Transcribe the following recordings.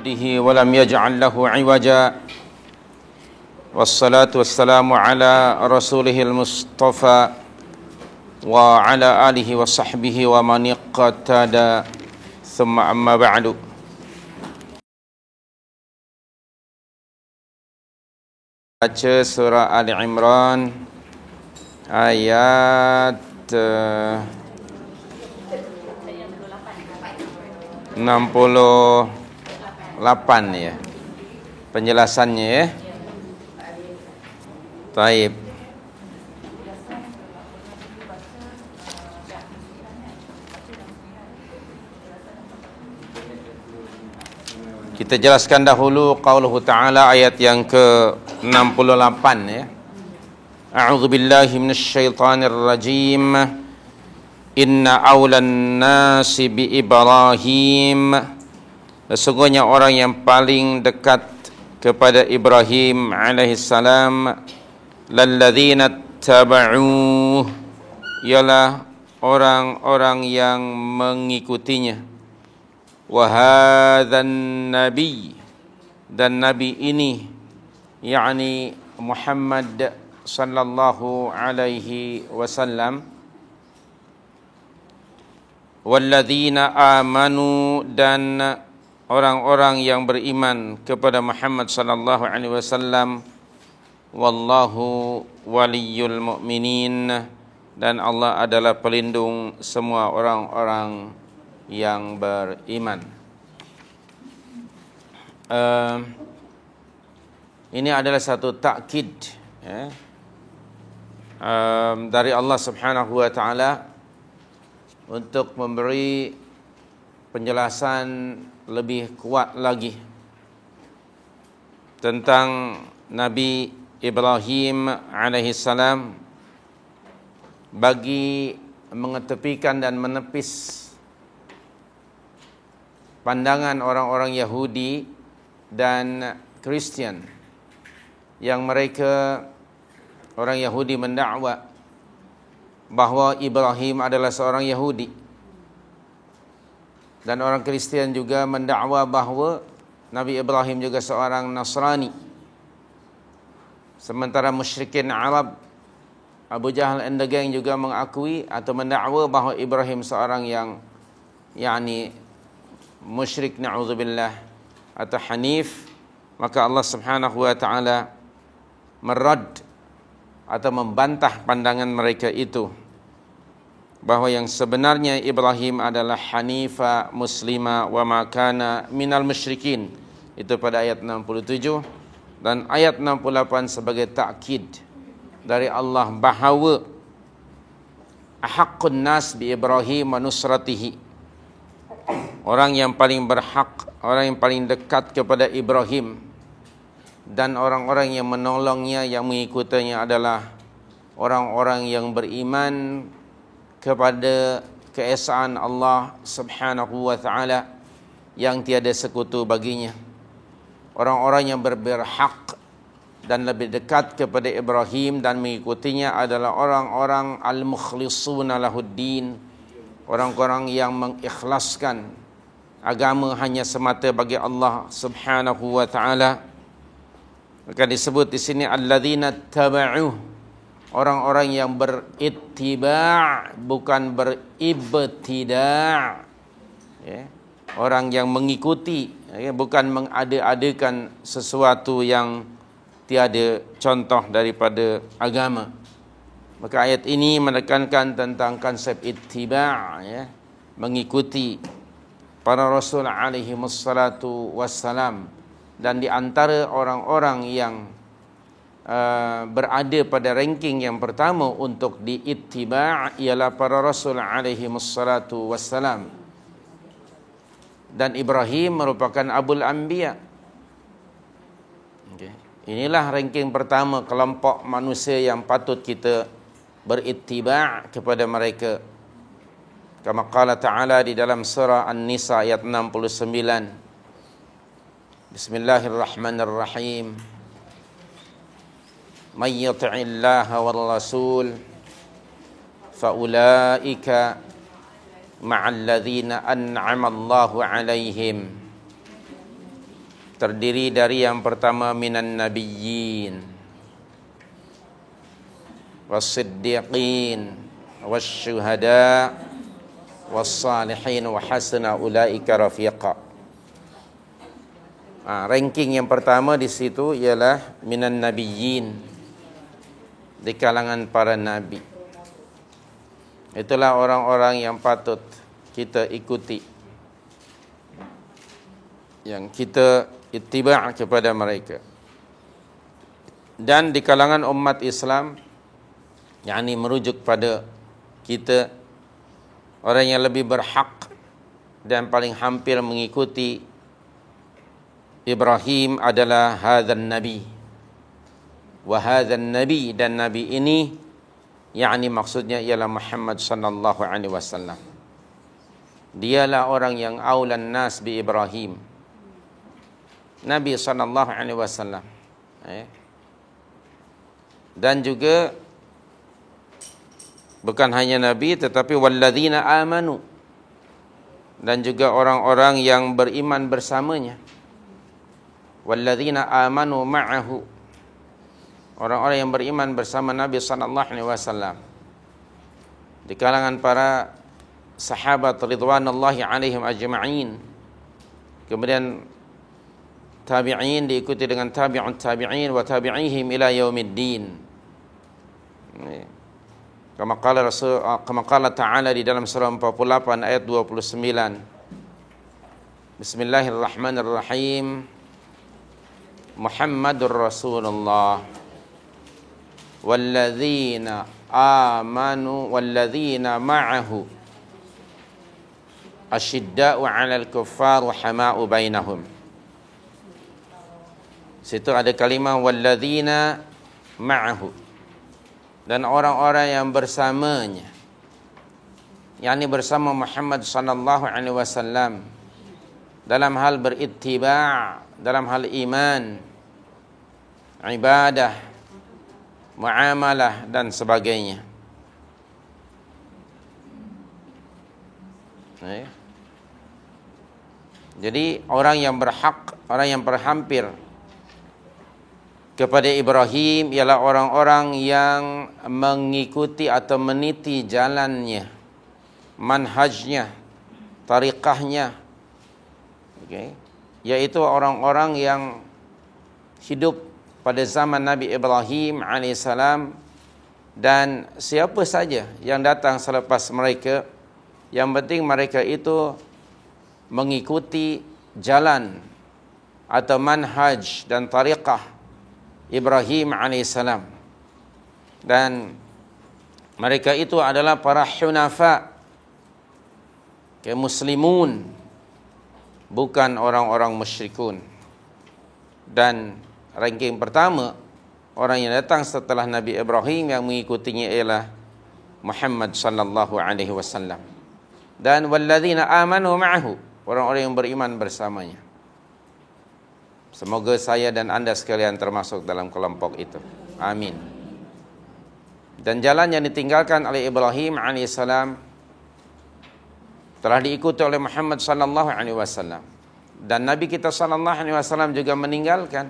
هديه ولم يجعل له عوجا والصلاة والسلام على رسوله المصطفى وعلى آله وصحبه ومن اقتدى ثم أما بعد. Baca surah Ali Imran ayat 68 ya penjelasannya ya. Baik. Kita jelaskan dahulu qauluhu ta'ala ayat yang ke-68 ya. A'udzu billahi minasyaitonir rajim. Inna awlan nasi bi Ibrahim. Sesungguhnya orang yang paling dekat kepada Ibrahim alaihissalam lalladzina taba'uh, ialah orang-orang yang mengikutinya. Wa hadzan nabi, dan nabi ini yakni Muhammad sallallahu alaihi wasallam, walladzina amanu, dan orang-orang yang beriman kepada Muhammad sallallahu alaihi wasallam, wallahu waliyul mu'minin, dan Allah adalah pelindung semua orang-orang yang beriman. Ini adalah satu takkid ya, dari Allah Subhanahu wa taala untuk memberi penjelasan lebih kuat lagi tentang Nabi Ibrahim alaihissalam, bagi mengetepikan dan menepis pandangan orang-orang Yahudi dan Kristen yang mereka, orang Yahudi, mendakwa bahwa Ibrahim adalah seorang Yahudi, dan orang Kristen juga mendakwa bahwa Nabi Ibrahim juga seorang Nasrani. Sementara musyrikin Arab, Abu Jahal and the gang, juga mengakui atau mendakwa bahwa Ibrahim seorang yang musyrik, na'udzubillah, atau hanif. Maka Allah Subhanahu wa taala merad atau membantah pandangan mereka itu, bahwa yang sebenarnya Ibrahim adalah hanifa muslima wa ma kana minal musyrikin. Itu pada ayat 67, dan ayat 68 sebagai takkid dari Allah bahawa ahaqqun nas bi Ibrahim wa nusratihi, orang yang paling berhak, orang yang paling dekat kepada Ibrahim dan orang-orang yang menolongnya, yang mengikutinya adalah orang-orang yang beriman kepada keesaan Allah Subhanahu wa taala yang tiada sekutu baginya. Orang-orang yang berhak dan lebih dekat kepada Ibrahim dan mengikutinya adalah orang-orang al-mukhlisuna lahuddin, orang-orang yang mengikhlaskan agama hanya semata bagi Allah Subhanahu wa taala. Maka disebut di sini alladzina taba'u, orang-orang yang berittiba', bukan beribtida', ya. Orang yang mengikuti, ya, bukan mengada-adakan sesuatu yang tiada contoh daripada agama. Maka ayat ini menekankan tentang konsep ittiba', ya, mengikuti para rasul alaihi wassalatu wassalam. Dan di antara orang-orang yang berada pada ranking yang pertama untuk diittiba' ialah para rasul alaihi wassalatu wassalam. Dan Ibrahim merupakan abul anbiya. Okay. Inilah ranking pertama kelompok manusia yang patut kita berittiba' kepada mereka. Kama qala ta'ala di dalam surah An-Nisa ayat 69. Bismillahirrahmanirrahim. May yuti'illaha wal rasul fa ulaika ma'al ladzina an'ama Allahu 'alaihim terdiri dari yang pertama minan nabiyyin was-siddiqin wasyuhada was-salihin wa hasuna ulaika rafiqa. Ranking yang pertama di situ ialah minan nabiyyin, di kalangan para nabi. Itulah orang-orang yang patut kita ikuti, yang kita ittiba' kepada mereka. Dan di kalangan umat Islam, yakni merujuk pada kita, orang yang lebih berhak dan paling hampir mengikuti Ibrahim adalah hadzal nabi. Wa hadzal nabi, dan nabi ini yakni maksudnya ialah Muhammad sallallahu alaihi wasallam. Dialah orang yang aulan nas bi Ibrahim. Nabi sallallahu alaihi wasallam. Dan juga bukan hanya nabi tetapi walladzina amanu, dan juga orang-orang yang beriman bersamanya. Walladzina amanu ma'ahu, orang-orang yang beriman bersama Nabi sallallahu alaihi wasallam. Di kalangan para sahabat ridwanullahi alaihim ajma'in. Kemudian tabi'in diikuti dengan tabi'un tabi'in wa tabi'ihim ila yaumiddin. Kama qala ta'ala di dalam surah 48 ayat 29. Bismillahirrahmanirrahim. Muhammadur Rasulullah walladzina amanu walladzina ma'ahu asyidda'u 'alal kuffar rahama'u bainahum. Situ ada kalimah walladzina ma'ahu, dan orang-orang yang bersamanya, yakni bersama Muhammad sallallahu alaihi wasallam dalam hal berittiba', dalam hal iman, ibadah, muamalah dan sebagainya. Jadi orang yang berhak, orang yang berhampir kepada Ibrahim ialah orang-orang yang mengikuti atau meniti jalannya, manhajnya, tariqahnya, yaitu orang-orang yang hidup pada zaman Nabi Ibrahim alaihissalam, dan siapa saja yang datang selepas mereka, yang penting mereka itu mengikuti jalan atau manhaj dan tariqah Ibrahim alaihissalam. Dan mereka itu adalah para hunafa, muslimun, bukan orang-orang musyrikun. Dan ranking pertama, orang yang datang setelah Nabi Ibrahim yang mengikutinya ialah Muhammad sallallahu alaihi wasallam. Dan walladzina amanu ma'ahu, orang-orang yang beriman bersamanya. Semoga saya dan anda sekalian termasuk dalam kelompok itu. Amin. Dan jalan yang ditinggalkan oleh Ibrahim alaihissalam telah diikuti oleh Muhammad sallallahu alaihi wasallam. Dan Nabi kita sallallahu alaihi wasallam juga meninggalkan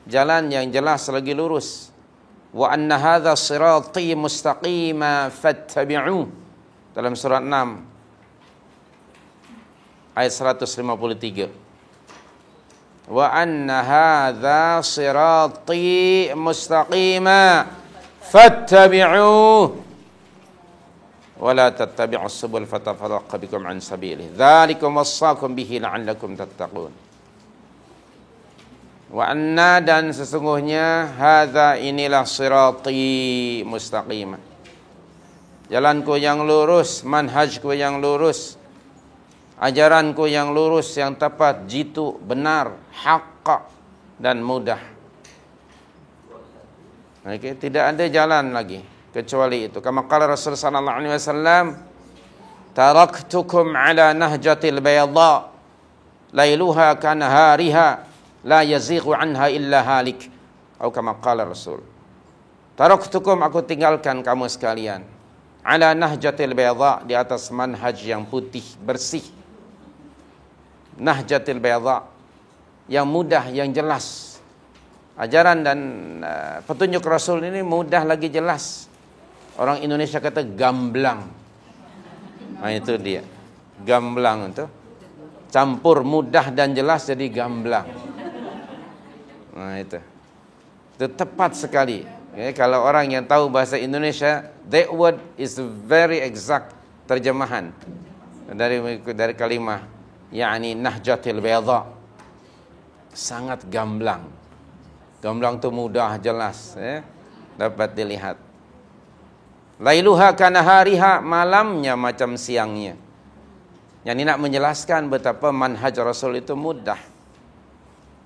jalan yang jelas lagi lurus. Wa anna hadza sirati mustaqima fattabi'u, dalam surat 6 ayat 153. Wa anna hadza sirati mustaqima fattabi'u wa la tattabi'us subul fatafarraqu bikum an sabilihi dzalikum wassaqum bihi la'allakum tattaqun. Wa anna, dan sesungguhnya, hadza, inilah sirati mustaqimah, jalanku yang lurus, manhajku yang lurus, ajaranku yang lurus, yang tepat, jitu, benar, haqq dan mudah. Tidak ada jalan lagi kecuali itu. Kama qala Rasul sallallahu alaihi wasallam, taraktukum ala nahjatil bayadha lailuha kanahariha la yazighu anha illa halik, atau kama qala Rasul. Taraktukum, aku tinggalkan kamu sekalian, ala nahjatil bayadha, di atas manhaj yang putih bersih. Nahjatil bayadha, yang mudah, yang jelas. Ajaran dan petunjuk Rasul ini mudah lagi jelas. Orang Indonesia kata gamblang. Nah itu dia. Gamblang itu. Campur mudah dan jelas jadi gamblang. Nah itu. Itu tepat sekali. Okay, kalau orang yang tahu bahasa Indonesia, that word is very exact terjemahan dari kalimah yakni nahjatil bayadha. Sangat gamblang. Gamblang itu mudah, jelas, dapat dilihat. Lailuha kanahariha, malamnya macam siangnya. Yang ini nak menjelaskan betapa manhaj Rasul itu mudah.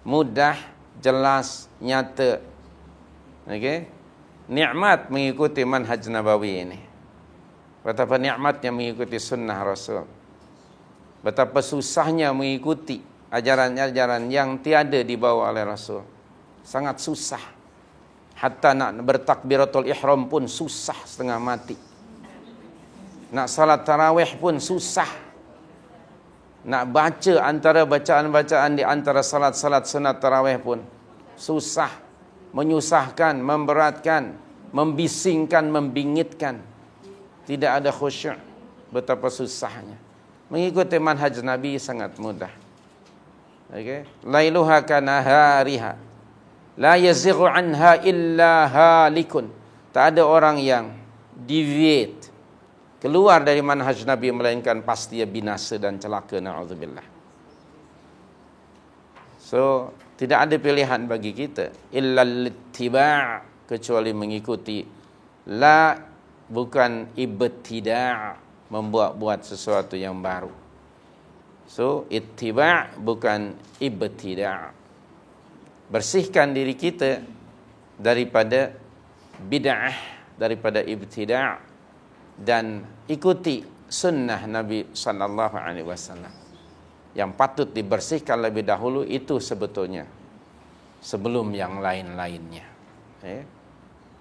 Mudah, jelas, nyata. Okey. Nikmat mengikuti manhaj Nabawi ini. Betapa nikmatnya mengikuti sunnah Rasul. Betapa susahnya mengikuti ajaran-ajaran yang tiada dibawa oleh Rasul. Sangat susah. Hatta nak bertakbiratul ihram pun susah setengah mati. Nak salat tarawih pun susah. Nak baca antara bacaan-bacaan di antara salat-salat sunat tarawih pun susah. Menyusahkan, memberatkan, membisingkan, membingitkan. Tidak ada khusyuk. Betapa susahnya. Mengikuti manhaj Nabi sangat mudah. Okay. Lailuha kanahariha. La yazighu anha illa halikun. Tak ada orang yang deviate keluar dari manhaj Nabi melainkan pasti dia binasa dan celaka, na'udzubillah. So, tidak ada pilihan bagi kita illa littiba' kecuali mengikuti. La bukan ibtida', membuat-buat sesuatu yang baru. So, ittiba' bukan ibtida'. Bersihkan diri kita daripada bid'ah, daripada ibtida' dan ikuti sunnah Nabi sallallahu alaihi wasallam. Yang patut dibersihkan lebih dahulu itu sebetulnya sebelum yang lain-lainnya.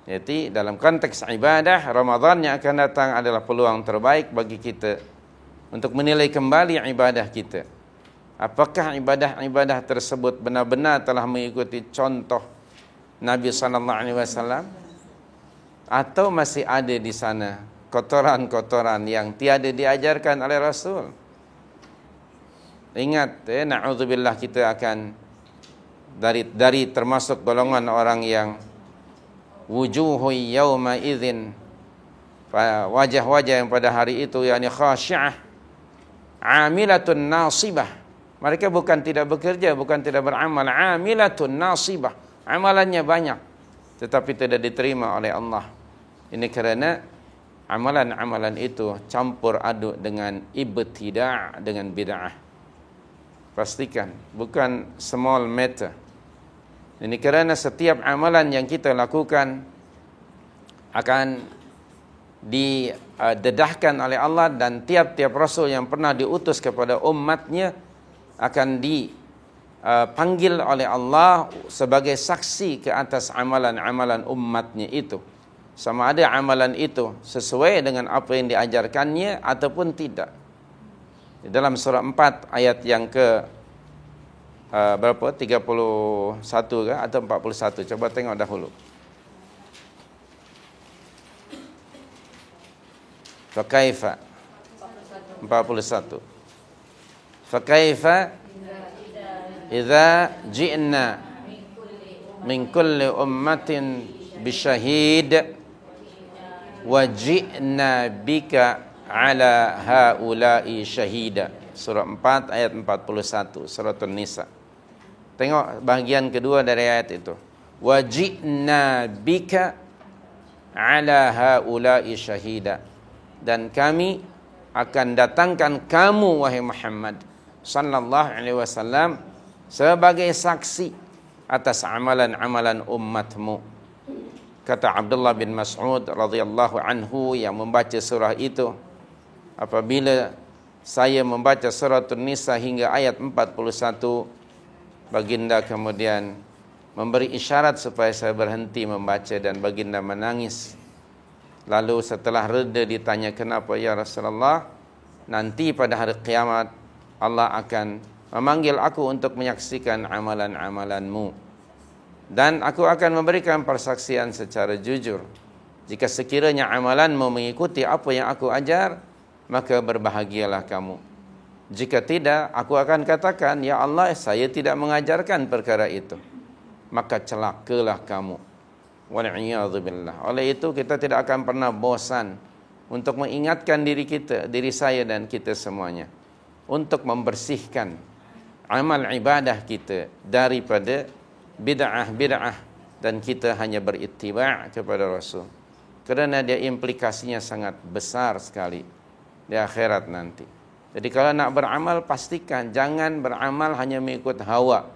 Jadi dalam konteks ibadah, Ramadan yang akan datang adalah peluang terbaik bagi kita untuk menilai kembali ibadah kita. Apakah ibadah-ibadah tersebut benar-benar telah mengikuti contoh Nabi sallallahu alaihi wasallam atau masih ada di sana kotoran-kotoran yang tiada diajarkan oleh Rasul. Ingat, na'udzubillah, kita akan dari termasuk golongan orang yang wujuhu yawma idzin, wajah-wajah yang pada hari itu yakni khasyi'ah, amilatun nasibah. Mereka bukan tidak bekerja, bukan tidak beramal, amilatun nasibah. Amalannya banyak tetapi tidak diterima oleh Allah. Ini kerana amalan-amalan itu campur aduk dengan ibtida', dengan bid'ah. Pastikan bukan small matter. Ini kerana setiap amalan yang kita lakukan akan didedahkan oleh Allah, dan tiap-tiap Rasul yang pernah diutus kepada umatnya akan dipanggil oleh Allah sebagai saksi ke atas amalan-amalan umatnya itu. Sama ada amalan itu sesuai dengan apa yang diajarkannya ataupun tidak. Dalam surah 4 ayat yang ke berapa? 31 ke atau 41? Coba tengok dahulu. Fakaifa 41. Fakaifa idza ji'na min kulli ummatin bisyahid wa ji'na bika ala haula'i syahida. Surah 4 ayat 41, surah An-Nisa. Tengok bahagian kedua dari ayat itu. Wa ji'na bika ala haula'i syahida. Dan kami akan datangkan kamu wahai Muhammad sallallahu alaihi wasallam sebagai saksi atas amalan-amalan umatmu. Kata Abdullah bin Mas'ud radhiyallahu anhu yang membaca surah itu, apabila saya membaca surah An-Nisa hingga ayat 41, baginda kemudian memberi isyarat supaya saya berhenti membaca dan baginda menangis. Lalu setelah reda ditanya, kenapa ya Rasulullah? Nanti pada hari kiamat Allah akan memanggil aku untuk menyaksikan amalan-amalanmu. Dan aku akan memberikan persaksian secara jujur. Jika sekiranya amalanmu mengikuti apa yang aku ajar, maka berbahagialah kamu. Jika tidak, aku akan katakan, ya Allah, saya tidak mengajarkan perkara itu. Maka celakalah kamu. Wal'iyadzubillah. Oleh itu kita tidak akan pernah bosan untuk mengingatkan diri kita, diri saya dan kita semuanya, untuk membersihkan amal ibadah kita daripada bid'ah-bid'ah, dan kita hanya berittiba' kepada Rasul. Kerana dia implikasinya sangat besar sekali di akhirat nanti. Jadi kalau nak beramal, pastikan jangan beramal hanya mengikut hawa.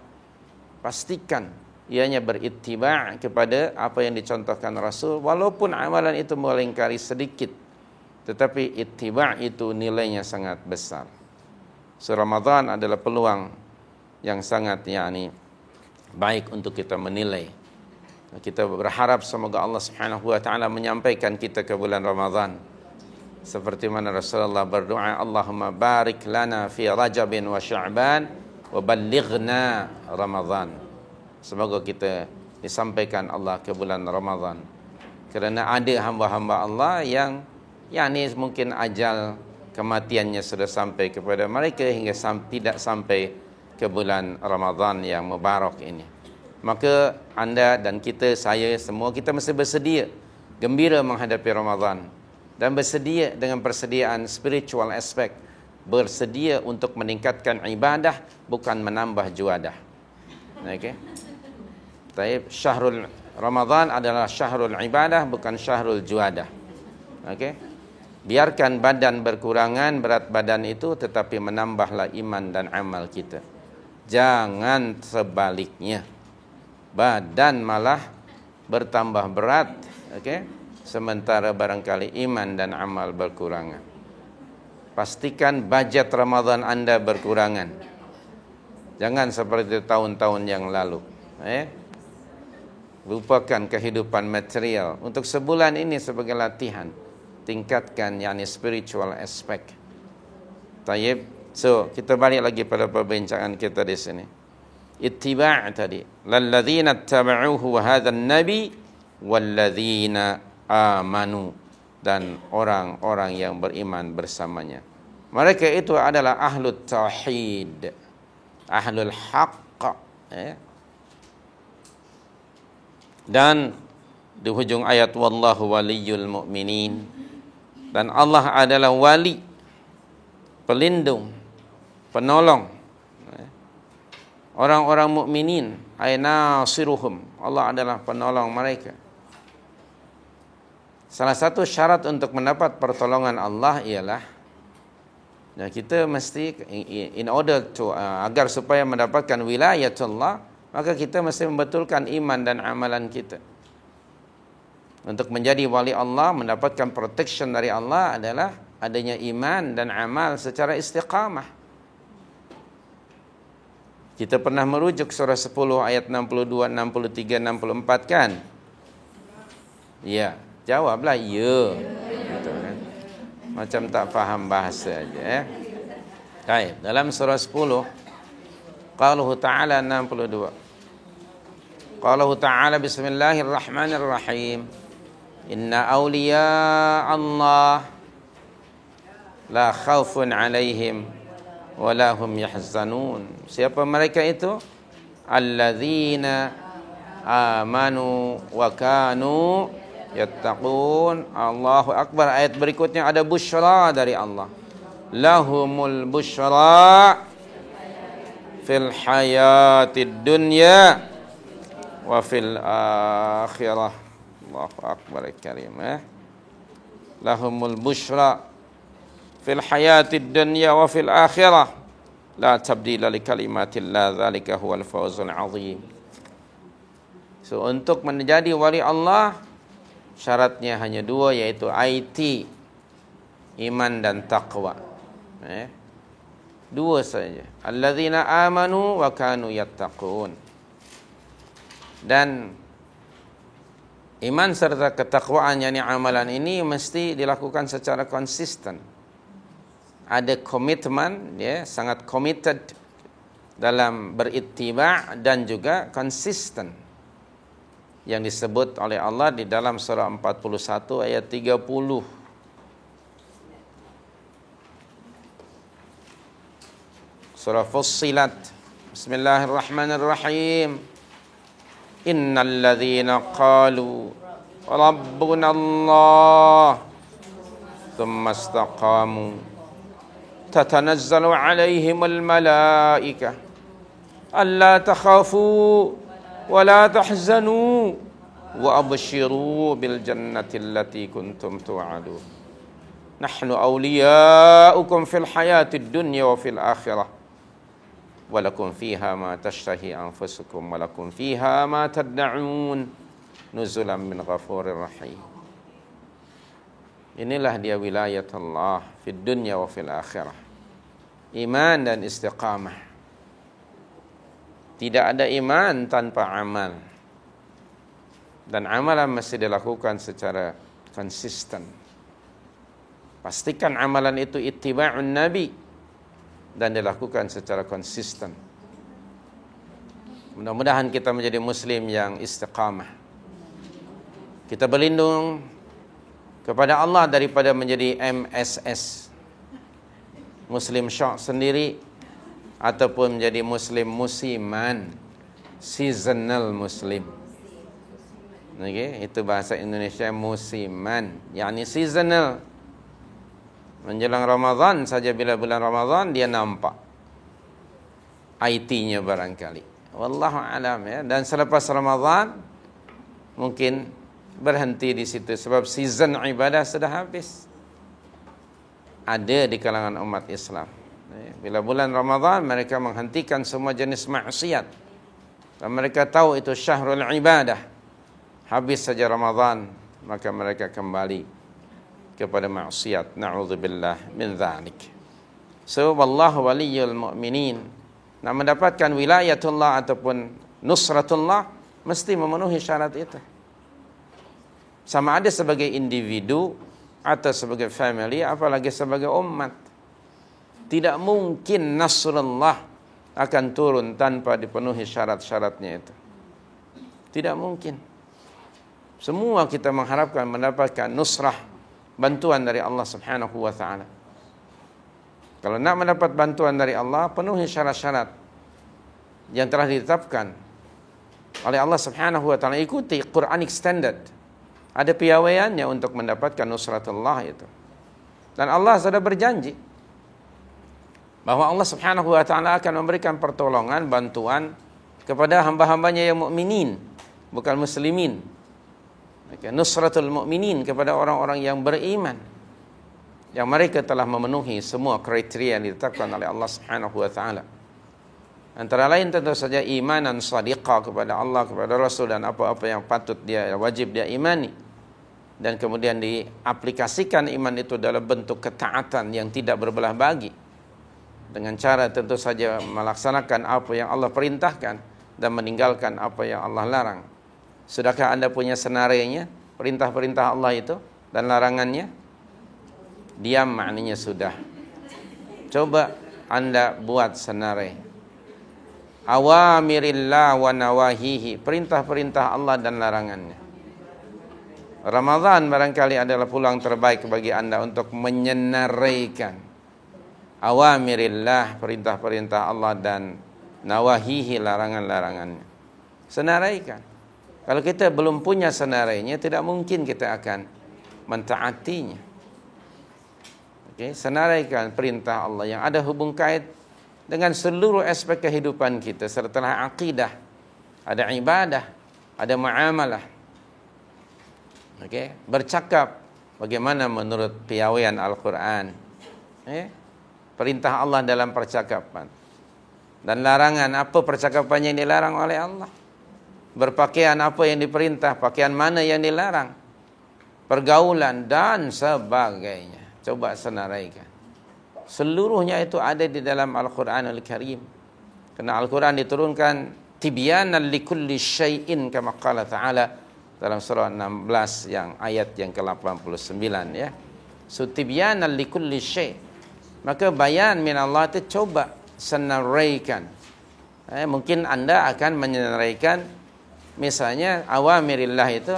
Pastikan ianya berittiba' kepada apa yang dicontohkan Rasul, walaupun amalan itu melingkari sedikit, tetapi ittiba' itu nilainya sangat besar. So Ramadan adalah peluang yang sangat baik untuk kita menilai. Kita berharap semoga Allah Subhanahu wa taala menyampaikan kita ke bulan Ramadan seperti mana Rasulullah berdoa, Allahumma barik lana fi Rajabin wa Sya'ban wa ballighna Ramadan. Semoga kita disampaikan Allah ke bulan Ramadan. Kerana ada hamba-hamba Allah yang mungkin ajal kematiannya sudah sampai kepada mereka hingga tidak sampai ke bulan Ramadan yang mubarak ini. Maka anda dan kita, saya, semua kita mesti bersedia gembira menghadapi Ramadan dan bersedia dengan persediaan spiritual aspect, bersedia untuk meningkatkan ibadah, bukan menambah juadah. Okey. Taib, syahrul Ramadan adalah syahrul ibadah, bukan syahrul juadah. Okey. Biarkan badan berkurangan berat badan itu, tetapi menambahlah iman dan amal kita. Jangan sebaliknya. Badan malah bertambah berat, okey? Sementara barangkali iman dan amal berkurangan. Pastikan bajet Ramadan anda berkurangan. Jangan seperti tahun-tahun yang lalu. Lupakan kehidupan material. Untuk sebulan ini sebagai latihan, tingkatkan spiritual aspect. Tayyib. So, kita balik lagi pada perbincangan kita di sini. Ittiba' tadi, lalladzina ittaba'uhu hadzal nabi walladzina amanu, dan orang-orang yang beriman bersamanya. Mereka itu adalah ahlul tauhid, ahlul haqq. Dan di hujung ayat, wallahu waliyul mu'minin, dan Allah adalah wali, pelindung, penolong orang-orang mukminin, ay nasiruhum. Allah adalah penolong mereka. Salah satu syarat untuk mendapat pertolongan Allah ialah kita mesti, in order to agar supaya mendapatkan wilayatullah, maka kita mesti membetulkan iman dan amalan kita. Untuk menjadi wali Allah, mendapatkan protection dari Allah adalah adanya iman dan amal secara istiqamah. Kita pernah merujuk surah 10 ayat 62, 63, 64 kan? Ya, jawablah ya. Betul kan? Macam tak faham bahasa aja. Baik, dalam surah 10 qaluhu ta'ala 62. Qaluhu ta'ala bismillahirrahmanirrahim. Inna awliya Allah la khawfun alaihim wala hum yahzanun. Siapa mereka itu? Alladzina amanu wa kanu yattaqun. Allahu akbar. Ayat berikutnya ada busyra dari Allah. Lahumul busyra fil hayatid dunya wa fil akhirah. Allahu akbar karim. Lahumul busyra fil hayatid dunya wa fil akhirah la tabdila li kalimatillah dzalika huwal fawzul azim. So untuk menjadi wali Allah syaratnya hanya dua, yaitu IT, iman dan taqwa. Dua saja. Alladzina amanu wa kanu yattaqun. Dan iman serta ketakwaan, yakni amalan ini mesti dilakukan secara konsisten. Ada komitmen, sangat committed dalam berittiba' dan juga konsisten yang disebut oleh Allah di dalam surah 41 ayat 30. Surah Fussilat. Bismillahirrahmanirrahim. Innal ladzina qalu rabbuna Allah thumma istaqamu tatanazzalu alaihimul malaikah alla takhafu wa la tahzanu wa abshiru bil jannati allati kuntum tu'adun nahnu awliya'ukum fil hayatid dunya wa fil akhirah walakum fiha ma tashtahi anfusukum walakum fiha ma tad'un nuzulan min ghafurir rahim. Inilah dia wilayah Allah fid dunya wa fil akhirah. Iman dan istiqamah. Tidak ada iman tanpa amal. Dan amalan mesti dilakukan secara konsisten. Pastikan amalan itu ittiba'un nabi dan dilakukan secara konsisten. Mudah-mudahan kita menjadi muslim yang istiqamah. Kita berlindung kepada Allah daripada menjadi MSS, Muslim syok sendiri, ataupun menjadi muslim musiman, seasonal muslim. Okay, itu bahasa Indonesia musiman, yakni seasonal. Menjelang Ramadan saja, bila bulan Ramadan dia nampak IT-nya barangkali. Wallahu alam ya. Dan selepas Ramadan mungkin berhenti di situ sebab season ibadah sudah habis. Ada di kalangan umat Islam. Bila bulan Ramadan mereka menghentikan semua jenis maksiat. Dan mereka tahu itu syahrul ibadah. Habis saja Ramadan maka mereka kembali kepada maksiat. Na'udzubillah min dzalik. So wallahu waliyul mu'minin. Nak mendapatkan wilayatullah ataupun nusratullah mesti memenuhi syarat itu. Sama ada sebagai individu atau sebagai family, apalagi sebagai umat. Tidak mungkin nasrullah akan turun tanpa dipenuhi syarat-syaratnya itu. Tidak mungkin. Semua kita mengharapkan mendapatkan nusrah, bantuan dari Allah Subhanahu wa taala. Kalau nak mendapat bantuan dari Allah, penuhi syarat-syarat yang telah ditetapkan oleh Allah Subhanahu wa taala. Ikuti Quranic standard. Ada piawaiannya untuk mendapatkan nusratullah itu. Dan Allah sudah berjanji bahwa Allah Subhanahu wa taala akan memberikan pertolongan, bantuan kepada hamba-hambanya yang mukminin, bukan muslimin. Nusratul mu'minin kepada orang-orang yang beriman, yang mereka telah memenuhi semua kriteria yang ditetapkan oleh Allah Subhanahu wa taala. Antara lain tentu saja imanan shadiqah kepada Allah, kepada Rasul, dan apa-apa yang patut dia, wajib dia imani. Dan kemudian diaplikasikan iman itu dalam bentuk ketaatan yang tidak berbelah bagi, dengan cara tentu saja melaksanakan apa yang Allah perintahkan dan meninggalkan apa yang Allah larang. Sudahkah anda punya senarainya, perintah-perintah Allah itu dan larangannya? Diam maknanya sudah. Coba anda buat senarai. Awamirillah wa nawahihi, perintah-perintah Allah dan larangannya. Ramadan barangkali adalah peluang terbaik bagi anda untuk menyenaraikan awamirillah, perintah-perintah Allah, dan nawahihi, larangan-larangannya. Senaraikan. Kalau kita belum punya senarainya, tidak mungkin kita akan mentaatinya. Okay? Senaraikan perintah Allah yang ada hubung kait dengan seluruh aspek kehidupan kita, serta akidah, ada ibadah, ada muamalah. Okay? Bercakap bagaimana menurut piawaian Al-Quran. Perintah Allah dalam percakapan. Dan larangan, apa percakapan yang dilarang oleh Allah. Berpakaian apa yang diperintah, pakaian mana yang dilarang, pergaulan dan sebagainya. Coba senaraikan. Seluruhnya itu ada di dalam Al-Quranul Karim. Kerana Al-Quran diturunkan tibyanan likulli syai'in kama qala ta'ala dalam surah 16 yang ayat yang ke-89 ya. So tibyanan likulli syai'. Maka bayan min Allah itu coba senaraikan Mungkin anda akan menyenaraikan misalnya awamirillah itu,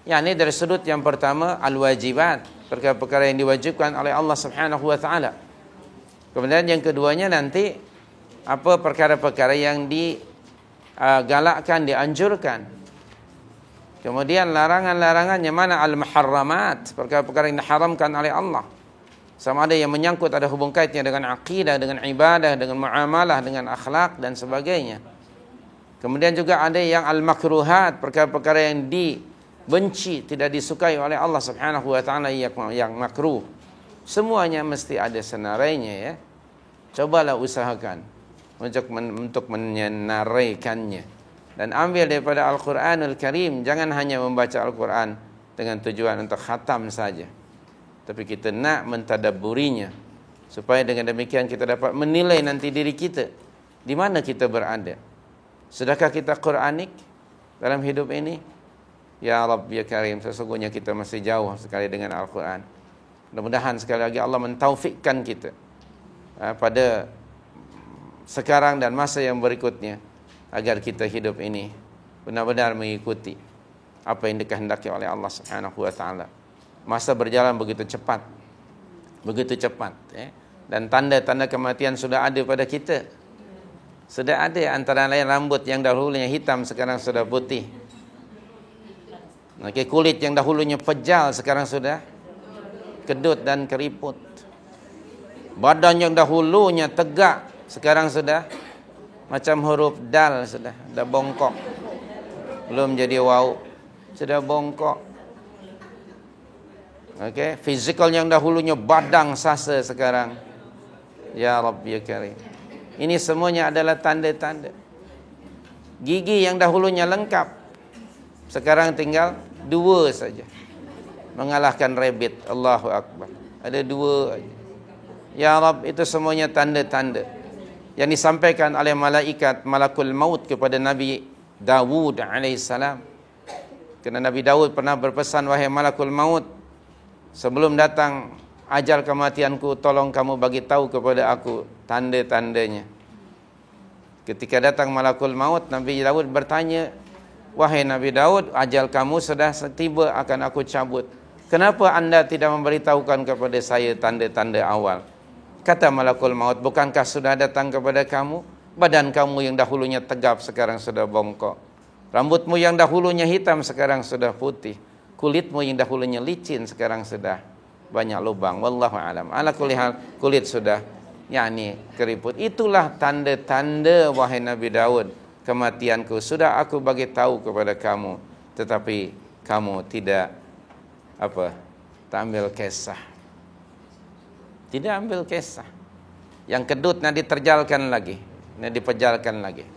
yakni dari sudut yang pertama al-wajibat, perkara-perkara yang diwajibkan oleh Allah Subhanahu wa taala. Kemudian yang keduanya nanti apa perkara-perkara yang digalakkan, dianjurkan. Kemudian larangan-larangannya mana al-muharramat, perkara-perkara yang diharamkan oleh Allah. Sama ada yang menyangkut ada hubung kaitnya dengan akidah, dengan ibadah, dengan muamalah, dengan akhlak dan sebagainya. Kemudian juga ada yang al-makruhat, perkara-perkara yang dibenci, tidak disukai oleh Allah Subhanahu wa taala yang makruh. Semuanya mesti ada senarainya ya. Cobalah usahakan untuk menyenaraikannya dan ambil daripada Al-Qur'anul Karim. Jangan hanya membaca Al-Qur'an dengan tujuan untuk khatam saja, tapi kita nak mentadabburinya supaya dengan demikian kita dapat menilai nanti diri kita di mana kita berada. Sudahkah kita Qur'anik dalam hidup ini? Ya Rabb ya Karim, sesungguhnya kita masih jauh sekali dengan Al-Qur'an. Mudah-mudahan sekali lagi Allah mentaufikkan kita pada sekarang dan masa yang berikutnya agar kita hidup ini benar-benar mengikuti apa yang dikehendaki oleh Allah Subhanahu wa taala. Masa berjalan begitu cepat. Begitu cepat dan tanda-tanda kematian sudah ada pada kita. Sudah ada, antara lain rambut yang dahulunya hitam sekarang sudah putih. Kulit yang dahulunya pejal sekarang sudah kedut dan keriput. Badan yang dahulunya tegak sekarang sudah macam huruf dal, sudah bongkok. Belum jadi waw, sudah bongkok. Fizikal yang dahulunya badang sasa sekarang. Ya Rabb ya Karim. Ini semuanya adalah tanda-tanda. Gigi yang dahulunya lengkap sekarang tinggal 2 saja. Mengalahkan rabbit. Allahu Akbar. Ada 2 aja. Ya Rabb, itu semuanya tanda-tanda yang disampaikan oleh malaikat malakul maut kepada Nabi Dawud alaihissalam. Kerana Nabi Dawud pernah berpesan, wahai malakul maut, sebelum datang ajal kematianku, tolong kamu bagi tahu kepada aku tanda-tandanya. Ketika datang malakul maut, Nabi Dawud bertanya, wahai Nabi Dawud, ajal kamu sudah tiba, akan aku cabut. Kenapa anda tidak memberitahukan kepada saya tanda-tanda awal? Kata malakul maut, bukankah sudah datang kepada kamu? Badan kamu yang dahulunya tegap sekarang sudah bongkok. Rambutmu yang dahulunya hitam sekarang sudah putih. Kulitmu yang dahulunya licin sekarang sudah banyak lubang. Wallahu alam. Ala kulli hal, kulit sudah keriput. Itulah tanda-tanda wahai Nabi Daud, kematianku sudah aku bagi tahu kepada kamu, tetapi kamu tidak tak ambil kisah. Tidak ambil kisah. Yang kedut nak diterjalkan lagi, nak dipejalkan lagi.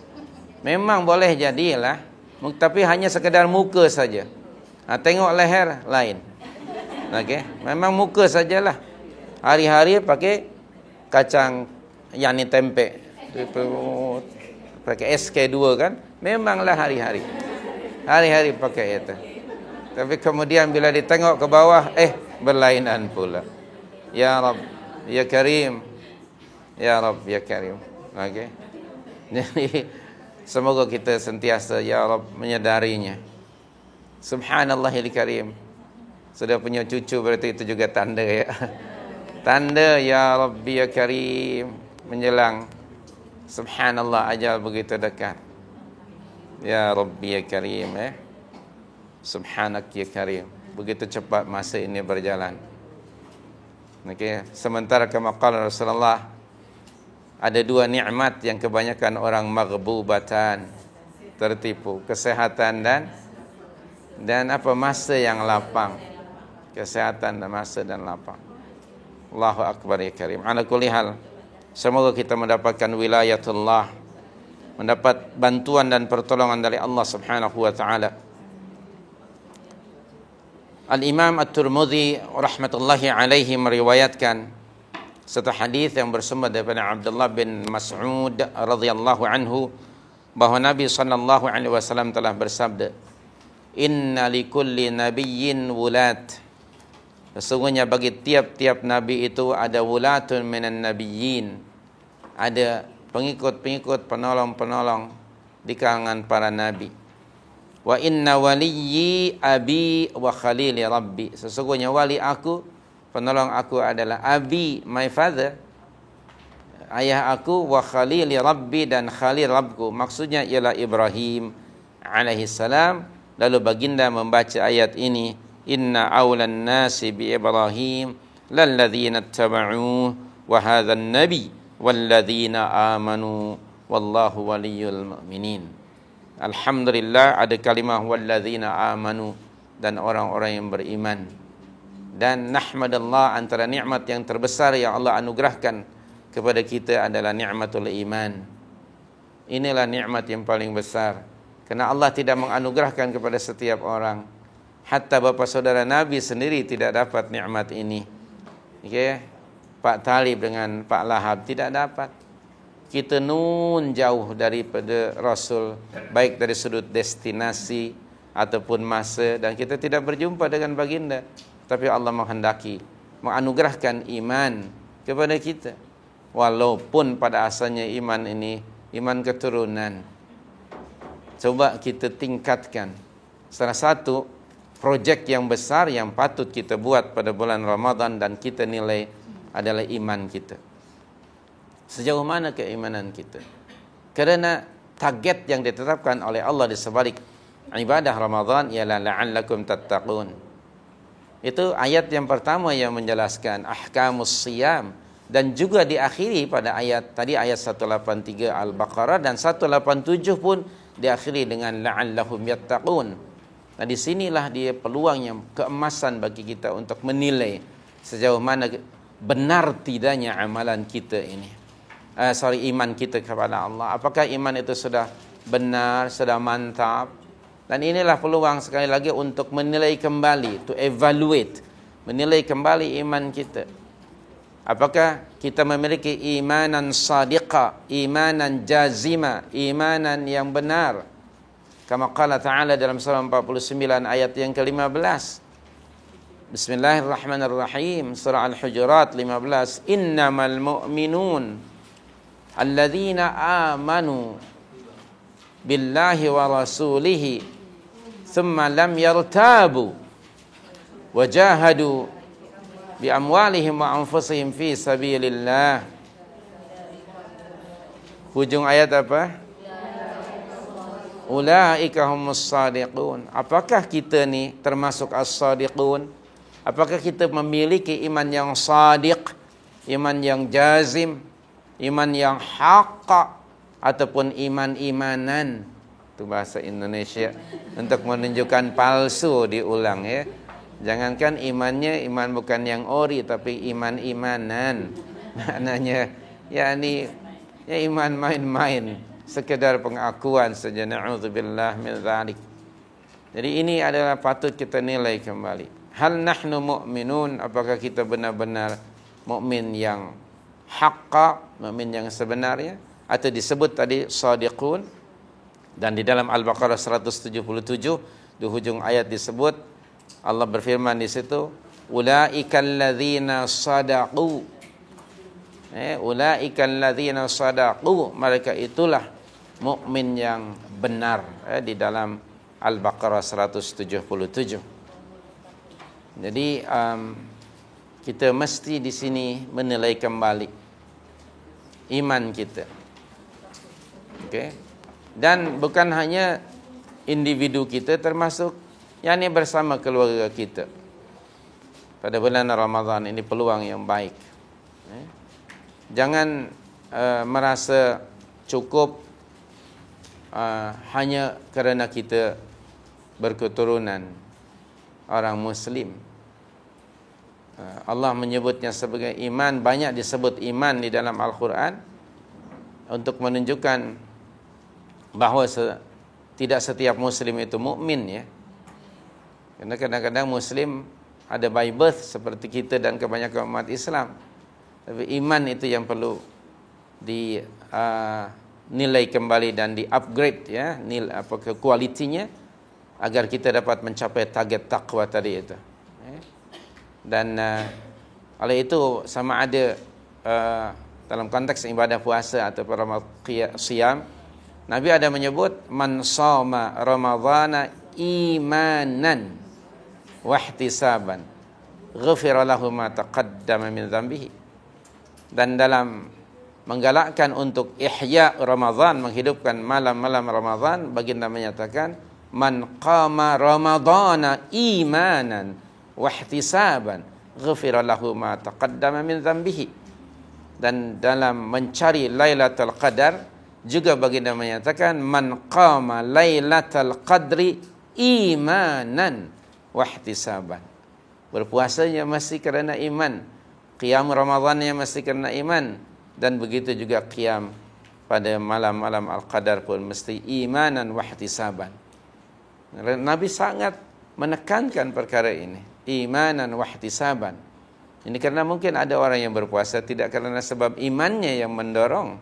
Memang boleh jadilah, tapi hanya sekedar muka saja. Tengok leher lain. Memang muka sajalah. Hari-hari pakai kacang yang ni tempe. Pakai SK2 kan? Memanglah hari-hari. Hari-hari pakai itu. Tapi kemudian bila ditengok ke bawah, berlainan pula. Ya Rabb ya Karim. Ya Rabb ya Karim. Jadi semoga kita sentiasa ya Rabb menyadarinya. Subhanallahil Karim. Sudah punya cucu berarti itu juga tanda ya. Tanda ya Rabbi ya Karim menjelang subhanallah ajal begitu dekat. Ya Rabbi ya Karim subhanak ya Karim. Begitu cepat masa ini berjalan. Sementara kama qala Rasulullah, ada 2 nikmat yang kebanyakan orang maghbubatan, tertipu, kesehatan dan masa yang lapang. Kesehatan dan masa dan lapang. Allahu Akbar ya Karim. Ala kulli hal, semoga kita mendapatkan wilayatullah, mendapat bantuan dan pertolongan dari Allah Subhanahu wa taala. Al-Imam At-Tirmidzi rahmatullahi alaihi meriwayatkan satu hadis yang bersumber daripada Abdullah bin Mas'ud radhiyallahu anhu bahwa Nabi sallallahu alaihi wasallam telah bersabda, "Inna likulli nabiyyin wulat." Sesungguhnya bagi tiap-tiap nabi itu ada wulatun minan nabiyyin. Ada pengikut-pengikut, penolong-penolong di kalangan para nabi. Wa inna waliyyi abi wa khalili rabbi. Sesungguhnya wali aku, penolong aku adalah abi, my father, ayah aku, wa khalili rabbi, dan khalil Rabbku. Maksudnya ialah Ibrahim alaihi salam. Lalu baginda membaca ayat ini, inna awlan nasi bi Ibrahim lalladzina ittaba'uhu wa hadzan nabi walladzina amanu wallahu waliyul mu'minin. Alhamdulillah, ada kalimah walladzina amanu, dan orang-orang yang beriman. Dan nahmadallah, antara nikmat yang terbesar yang Allah anugerahkan kepada kita adalah nikmatul iman. Inilah nikmat yang paling besar, kerana Allah tidak menganugerahkan kepada setiap orang. Hatta bapa saudara Nabi sendiri tidak dapat nikmat ini. Okay? Pak Talib dengan Pak Lahab tidak dapat. Kita nun jauh daripada Rasul, baik dari sudut destinasi ataupun masa, dan kita tidak berjumpa dengan baginda. Tapi Allah menghendaki, menganugerahkan iman kepada kita. Walaupun pada asalnya iman ini iman keturunan. Coba kita tingkatkan. Salah satu projek yang besar yang patut kita buat pada bulan Ramadan dan kita nilai adalah iman kita. Sejauh mana keimanan kita? Kerana target yang ditetapkan oleh Allah di sebalik ibadah Ramadan ialah la'allakum tattaqun. Itu ayat yang pertama yang menjelaskan ahkamus siyam, dan juga diakhiri pada ayat tadi, ayat 183 Al-Baqarah, dan 187 pun diakhiri dengan la'allahum yattaqun. Dan di sinilah dia peluang yang keemasan bagi kita untuk menilai sejauh mana benar tidaknya amalan kita ini. Iman kita kepada Allah. Apakah iman itu sudah benar, sudah mantap? Dan inilah peluang sekali lagi untuk menilai kembali, to evaluate, menilai kembali iman kita. Apakah kita memiliki imanan sadiqa, imanan jazima, imanan yang benar? Kama qala ta'ala dalam surah 49 ayat yang ke-15. Bismillahirrahmanirrahim, surah Al-Hujurat 15. Innamal mu'minun alladzina amanu billahi wa rasulihi thumma lam yartabu wajahadu bi amwalihim wa anfusihim fi sabilillah. Hujung ayat apa? Ulaika humus sadiqun. Apakah kita ni termasuk as-sadiqun? Apakah kita memiliki iman yang sadiq, iman yang jazim, iman yang haqqa, ataupun iman-imanan? Itu bahasa Indonesia untuk menunjukkan palsu, diulang ya. Jangankan imannya iman bukan yang ori, tapi iman-imanan. Maknanya yakni ya iman main-main, sekedar pengakuan saja. Na'udzubillah min dzalik. Jadi ini adalah patut kita nilai kembali. Hal nahnu mu'minun, apakah kita benar-benar mukmin yang haqqa, mukmin yang sebenarnya, atau disebut tadi shadiqun. Dan di dalam Al-Baqarah 177 di hujung ayat disebut, Allah berfirman di situ, ulaikal ladzina sadaqu. Ulaikal ladzina sadaqu, mereka itulah mukmin yang benar, di dalam Al-Baqarah 177. Jadi kita mesti di sini menilai kembali iman kita. Okey. Dan bukan hanya individu kita, termasuk yakni bersama keluarga kita. Pada bulan Ramadan ini peluang yang baik. Jangan merasa cukup hanya kerana kita berketurunan orang Muslim. Allah menyebutnya sebagai iman. Banyak disebut iman di dalam Al-Quran untuk menunjukkan bahawa tidak setiap Muslim itu mukmin ya. Karena kadang-kadang Muslim ada by birth seperti kita dan kebanyakan umat Islam. Tapi iman itu yang perlu dinilai kembali dan di-upgrade ya, kualitinya, agar kita dapat mencapai target takwa tadi itu. Dan oleh itu sama ada dalam konteks ibadah puasa atau siyam, Nabi ada menyebut man shoma ramadhana imanan wahtisaban ghufira lahu ma taqaddama min dhanbihi. Dan dalam menggalakkan untuk ihya Ramadan, menghidupkan malam-malam Ramadan, baginda menyatakan man qama ramadhana imanan wahtisaban ghufira lahu ma taqaddama min dhanbihi. Dan dalam mencari Lailatul Qadar juga baginda menyatakan man qama Lailatul Qadri imanan wahtisaban. Berpuasanya mesti kerana iman, qiyam Ramadannya mesti kerana iman, dan begitu juga qiyam pada malam-malam Al-Qadar pun mesti imanan wahtisaban. Nabi sangat menekankan perkara ini, imanan wahtisaban. Ini karena mungkin ada orang yang berpuasa tidak karena sebab imannya yang mendorong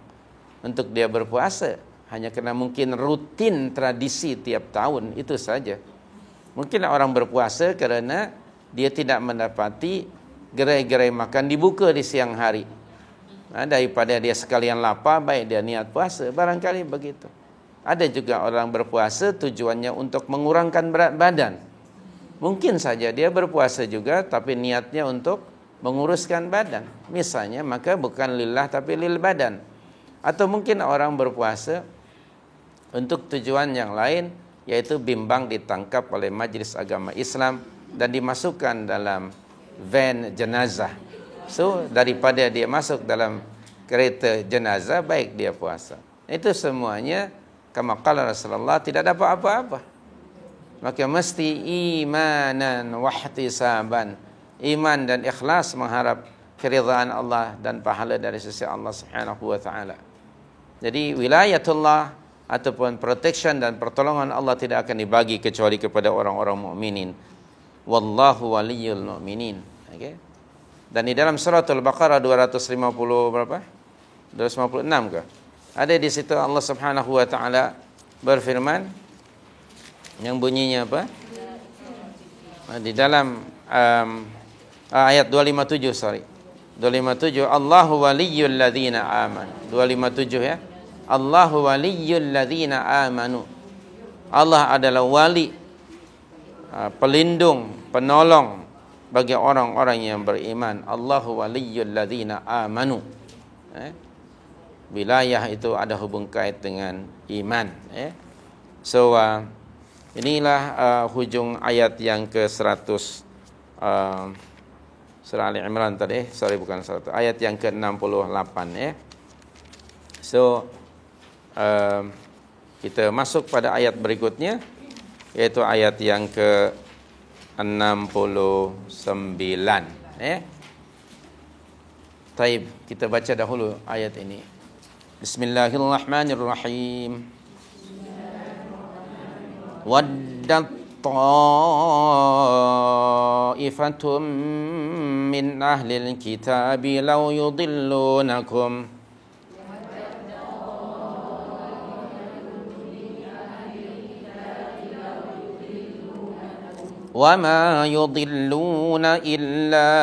untuk dia berpuasa, hanya karena mungkin rutin tradisi tiap tahun itu saja. Mungkin orang berpuasa kerana dia tidak mendapati gerai-gerai makan dibuka di siang hari. Daripada dia sekalian lapar, baik dia niat puasa, barangkali begitu. Ada juga orang berpuasa tujuannya untuk mengurangkan berat badan. Mungkin saja dia berpuasa juga tapi niatnya untuk menguruskan badan. Misalnya, maka bukan lillah tapi lil badan. Atau mungkin orang berpuasa untuk tujuan yang lain, yaitu bimbang ditangkap oleh Majlis Agama Islam dan dimasukkan dalam van jenazah. So, daripada dia masuk dalam kereta jenazah, baik dia puasa. Itu semuanya, kama qala Rasulullah, tidak dapat apa-apa. Maka mesti imanan wahtisaban. Iman dan ikhlas mengharap keridhaan Allah dan pahala dari sisi Allah Subhanahu wa taala. Jadi wilayatullah ataupun protection dan pertolongan Allah tidak akan dibagi kecuali kepada orang-orang mukminin. Wallahu waliyul mu'minin. Okay? Dan di dalam surah Al-Baqarah 250 berapa? 256 ke? Ada di situ Allah Subhanahu wa taala berfirman yang bunyinya apa? Di dalam ayat 257, 257, Allahu waliyyul ladzina amanu. 257 ya. Allahu waliyyul ladzina amanu. Allah adalah wali, pelindung, penolong bagi orang-orang yang beriman. Allahu waliyyul ladzina amanu. Wilayah itu ada hubung kait dengan iman. So inilah hujung ayat yang ke-100 surah Ali Imran tadi. Bukan 100. Ayat yang ke-68 ya. So kita masuk pada ayat berikutnya, yaitu ayat yang ke-69 Taib, kita baca dahulu ayat ini. Bismillahirrahmanirrahim. Waddat ta'ifatum min ahlil kitabi law yudillunakum wa ma yudilluna illa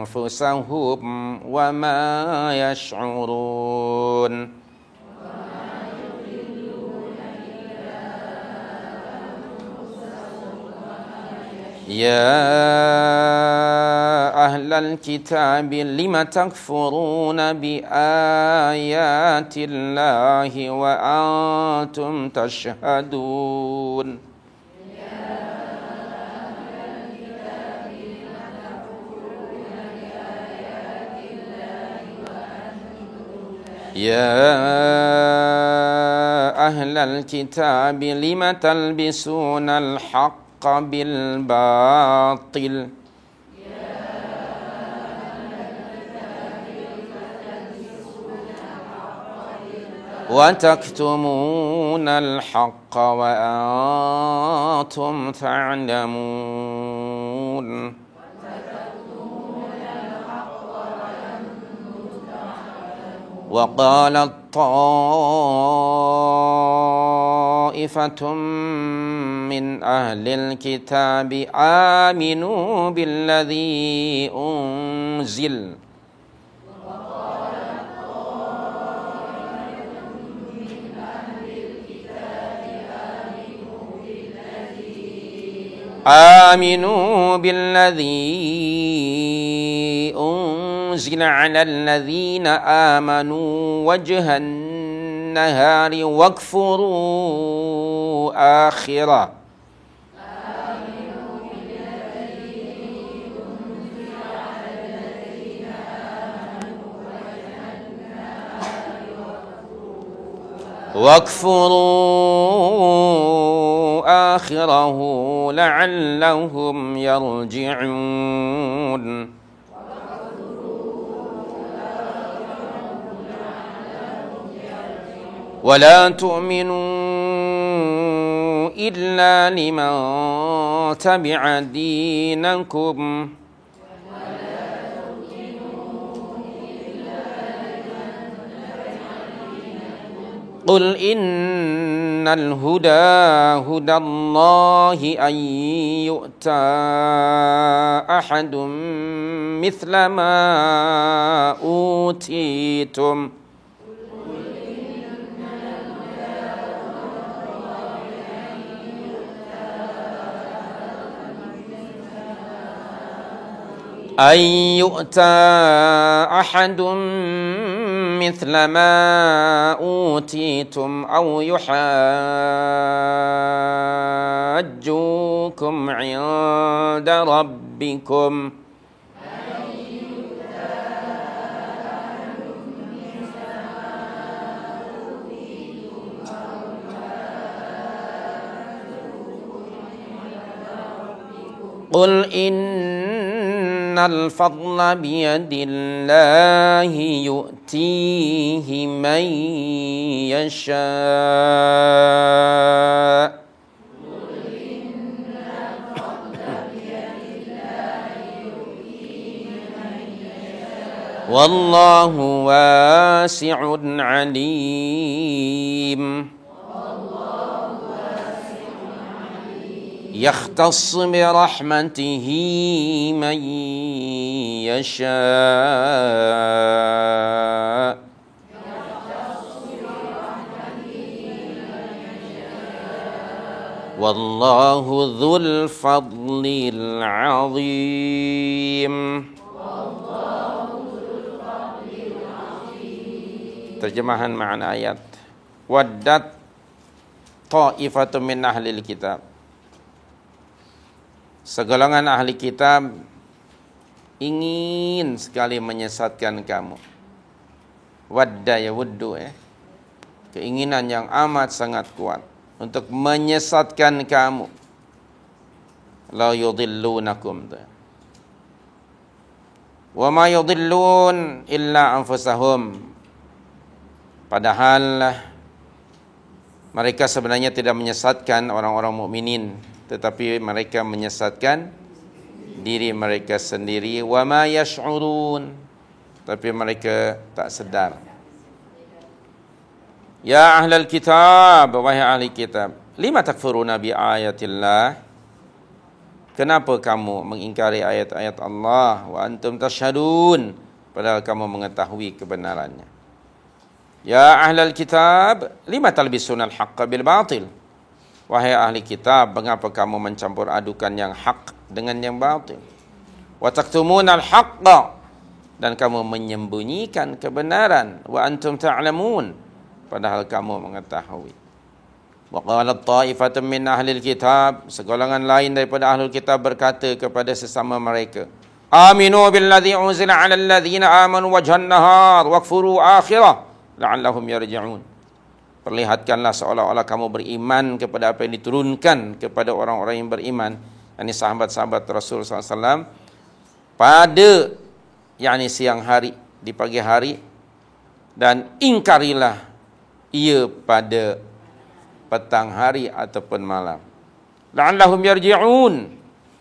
anfusahum wa ma yash'urun. Ya ahlal kitab lima takfuruna bi ayatillahi wa antum tashhadun. Ya ahlal kitab lima talbisuna al-haqq bil batil wa taktumuna al-haqqa wa antum ta'lamun. Wa qalat ta'ifatum min ahlil kitabi aminu billadhi unzil آمنوا بالذي أنزل على الذين آمنوا وجه النهار واكفروا آخره آخره لعلهم يرجعون ولا تؤمنوا إلا لمن تبع دينكم قل إن الهدى هدى الله أن يؤتى أحد مثل ما أوتيتم أن يؤتى أحد مثل ما أوتيتم أو يحاجوكم عند ربكم قل إن الفضل بيد الله يؤتيه من يشاء والله واسع عليم يختص برحمته من يشاء والله ذو الفضل العظيم. Terjemahan makna ayat. Waddat ta'ifatun min ahlil kitab. Segolongan ahli kitab ingin sekali menyesatkan kamu. Wadda ya wuddu keinginan yang amat sangat kuat untuk menyesatkan kamu. La yudillunakum. Wa ma yudillun illa anfusahum. Padahal mereka sebenarnya tidak menyesatkan orang-orang mukminin, tetapi mereka menyesatkan diri mereka sendiri. Wa ma yash'urun, tapi mereka tak sedar. Ya ahlal kitab, wahai ahli kitab, lima takfuruna bi ayatillah, kenapa kamu mengingkari ayat-ayat Allah? Wa antum tashhadun, padahal kamu mengetahui kebenarannya. Ya ahlal kitab, lima talbisuna al-haqqa bil batil, wahai ahli kitab, mengapa kamu mencampur adukan yang hak dengan yang batil? Wa taktumuna al-haqqa, dan kamu menyembunyikan kebenaran. Wa antum ta'lamun, padahal kamu mengetahui. Wa qalat ta'ifatun min ahlil kitab, segolongan lain daripada ahlul kitab berkata kepada sesama mereka, aminu billadhi unzila 'alal ladzina amanu wajhan nahar wakfuru akhirah la'allahum yarji'un. Perlihatkanlah seolah-olah kamu beriman kepada apa yang diturunkan kepada orang-orang yang beriman, yakni sahabat-sahabat Rasul SAW, pada siang hari, di pagi hari, dan ingkarilah ia pada petang hari ataupun malam. La'allahum yarji'un,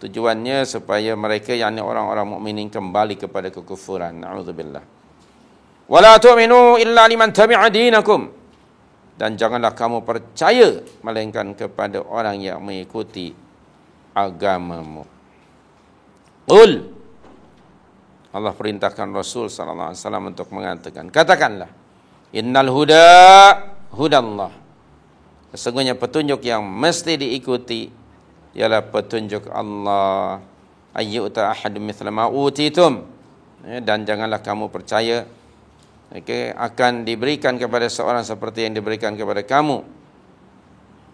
tujuannya supaya mereka, orang-orang mukminin, kembali kepada kekufuran. Na'udzubillah. Wala tu'minu illa liman tabi'a dinakum, dan janganlah kamu percaya melainkan kepada orang yang mengikuti agamamu. Qul, Allah perintahkan Rasul sallallahu alaihi wasallam untuk mengatakan, katakanlah, innal huda hudallah. Sesungguhnya petunjuk yang mesti diikuti ialah petunjuk Allah. Ayyuta ahadun mithla ma utitum. Dan janganlah kamu percaya akan diberikan kepada seorang seperti yang diberikan kepada kamu.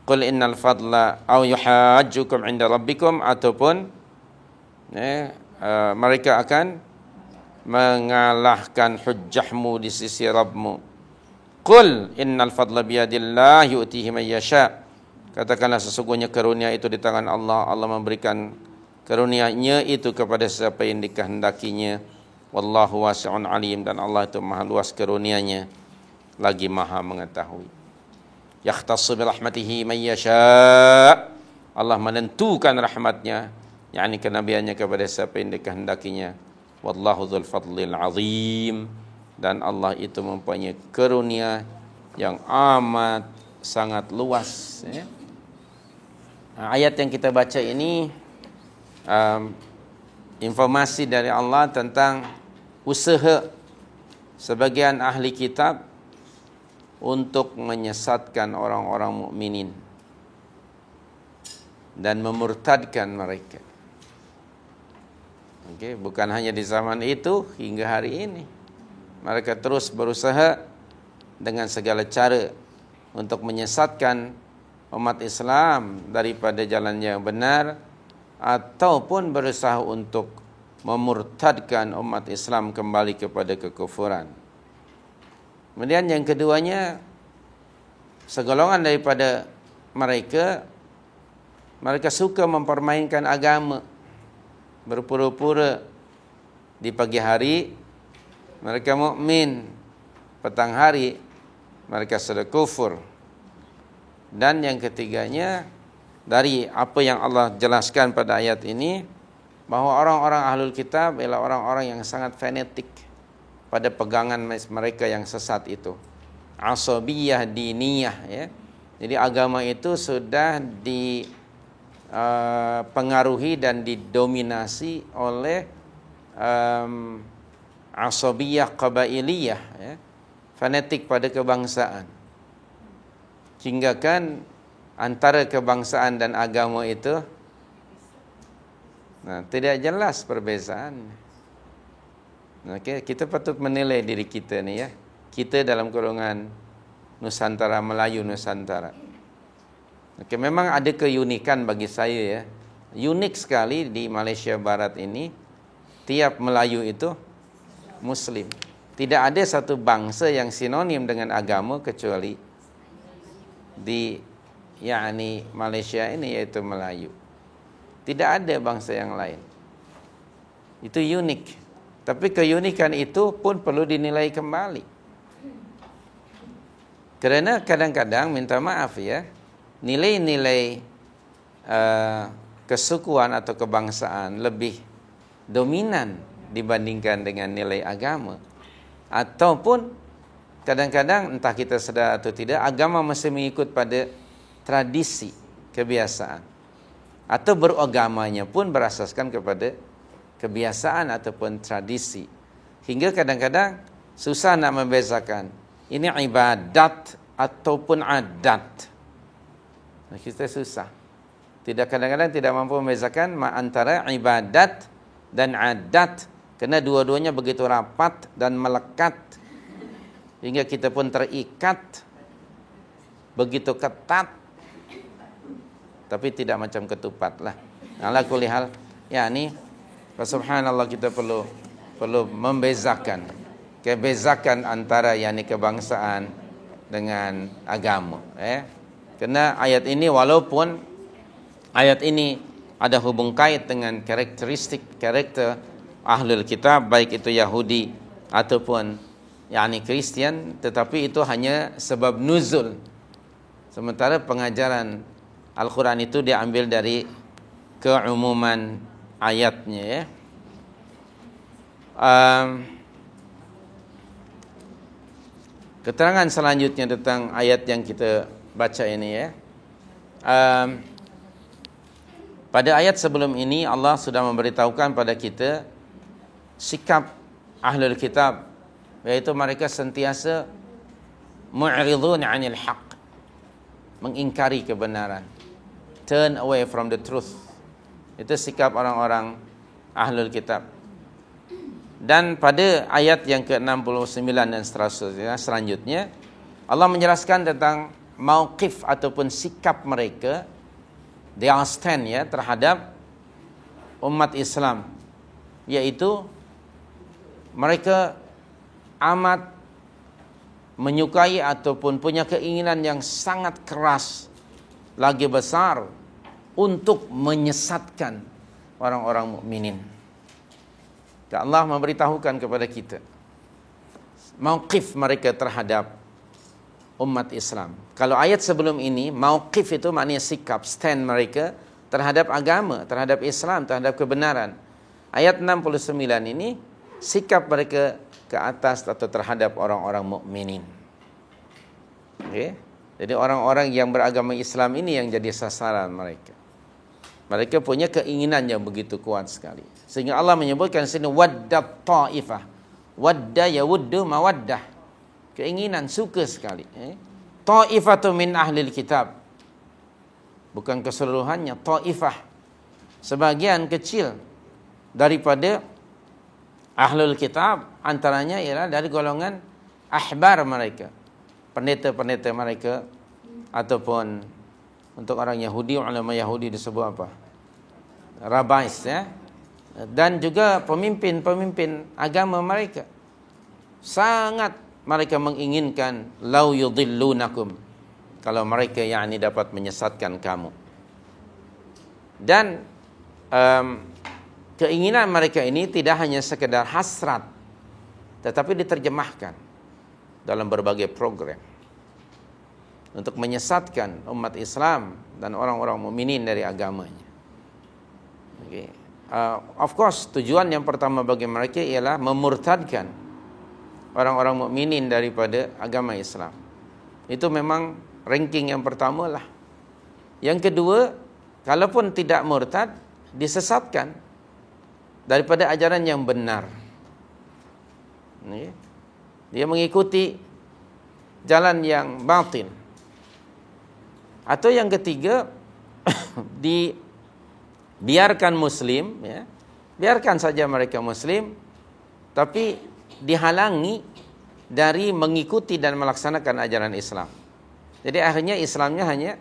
Qul innal fadla aw yuhajjukum 'inda rabbikum, ataupun mereka akan mengalahkan hujjahmu di sisi Rabbmu. Qul innal fadla biyadillah yu'tihi man yasha. Katakanlah sesungguhnya karunia itu di tangan Allah. Allah memberikan karunia-Nya itu kepada siapa yang dikehendakinya. Wallahu wasi'un alim, dan Allah itu maha luas karunia-Nya lagi maha mengetahui. Yakhtassu bi rahmatihi man yasha. Allah menentukan rahmatnya, yakni kenabiannya, kepada siapa yang dikehendakinya. Wallahu dzul fadlil azim, dan Allah itu mempunyai karunia yang amat sangat luas. Ayat yang kita baca ini informasi dari Allah tentang usaha sebagian ahli kitab untuk menyesatkan orang-orang mukminin dan memurtadkan mereka. Bukan hanya di zaman itu, hingga hari ini mereka terus berusaha dengan segala cara untuk menyesatkan umat Islam daripada jalan yang benar, ataupun berusaha untuk memurtadkan umat Islam kembali kepada kekufuran. Kemudian yang keduanya, segolongan daripada mereka suka mempermainkan agama. Berpura-pura di pagi hari mereka mukmin, petang hari mereka sudah kufur. Dan yang ketiganya, dari apa yang Allah jelaskan pada ayat ini, bahwa orang-orang ahlul kitab ialah orang-orang yang sangat fanatik pada pegangan mereka yang sesat itu. Asabiyah diniyah, ya. Jadi agama itu sudah dipengaruhi dan didominasi oleh asabiyah qabailiyah, ya. Fanatik pada kebangsaan. Hingga kan antara kebangsaan dan agama itu tidak jelas perbezaan. Kita patut menilai diri kita ni, ya. Kita dalam golongan Nusantara, Melayu Nusantara. Memang ada keunikan bagi saya, ya. Unik sekali di Malaysia Barat ini, tiap Melayu itu Muslim. Tidak ada satu bangsa yang sinonim dengan agama kecuali di Malaysia ini, yaitu Melayu. Tidak ada bangsa yang lain. Itu unik. Tapi keunikan itu pun perlu dinilai kembali. Kerana kadang-kadang, minta maaf, ya, nilai-nilai kesukuan atau kebangsaan lebih dominan dibandingkan dengan nilai agama. Ataupun kadang-kadang, entah kita sedar atau tidak, agama masih mengikut pada tradisi, kebiasaan. Atau beragamanya pun berasaskan kepada kebiasaan ataupun tradisi. Hingga kadang-kadang susah nak membezakan ini ibadat ataupun adat. Kita susah. Kadang-kadang tidak mampu membezakan antara ibadat dan adat, kerana dua-duanya begitu rapat dan melekat hingga kita pun terikat begitu ketat, tapi tidak macam ketupat lah. Ala kulli hal, ya, ni subhanallah, kita perlu membezakan, antara kebangsaan dengan agama, Kerana ayat ini, walaupun ayat ini ada hubung kait dengan karakter ahlul kitab, baik itu Yahudi ataupun Kristian, tetapi itu hanya sebab nuzul. Sementara pengajaran Al-Quran itu diambil dari keumuman ayatnya, ya. Keterangan selanjutnya tentang ayat yang kita baca ini ya. Pada ayat sebelum ini Allah sudah memberitahukan pada kita sikap ahlul kitab, yaitu mereka sentiasa mu'ridun 'anil haqq, mengingkari kebenaran, turn away from the truth. Itu sikap orang-orang ahlul kitab. Dan pada ayat yang ke-69 dan selanjutnya Allah menjelaskan tentang mauqif ataupun sikap mereka, their stand ya terhadap umat Islam, yaitu mereka amat menyukai ataupun punya keinginan yang sangat keras lagi besar untuk menyesatkan orang-orang mukminin. Allah memberitahukan kepada kita mauqif mereka terhadap umat Islam. Kalau ayat sebelum ini, mauqif itu maknanya sikap, stand mereka terhadap agama, terhadap Islam, terhadap kebenaran. Ayat 69 ini sikap mereka ke atas atau terhadap orang-orang mukminin. Okay? Jadi orang-orang yang beragama Islam ini yang jadi sasaran mereka. Mereka punya keinginan yang begitu kuat sekali. Sehingga Allah menyebutkan sini waddat ta'ifah. Wadda yawuddu mawaddah. Keinginan, suka sekali. Ta'ifatu min ahlil kitab. Bukan keseluruhannya, ta'ifah. Sebagian kecil daripada ahlul kitab, antaranya ialah dari golongan ahbar mereka, pendeta-pendeta mereka, ataupun untuk orang Yahudi, ulama Yahudi disebut apa? Rabbis ya. Dan juga pemimpin-pemimpin agama mereka. Sangat mereka menginginkan lau yudillunakum, kalau mereka yakni dapat menyesatkan kamu. Dan keinginan mereka ini tidak hanya sekedar hasrat, tetapi diterjemahkan dalam berbagai program untuk menyesatkan umat Islam dan orang-orang mukminin dari agamanya. Okay. Of course, tujuan yang pertama bagi mereka ialah memurtadkan orang-orang mukminin daripada agama Islam. Itu memang ranking yang pertama lah. Yang kedua, kalaupun tidak murtad, disesatkan daripada ajaran yang benar. Dia mengikuti jalan yang batin. Atau yang ketiga, dibiarkan muslim ya. Biarkan saja mereka muslim, tapi dihalangi dari mengikuti dan melaksanakan ajaran Islam. Jadi akhirnya Islamnya hanya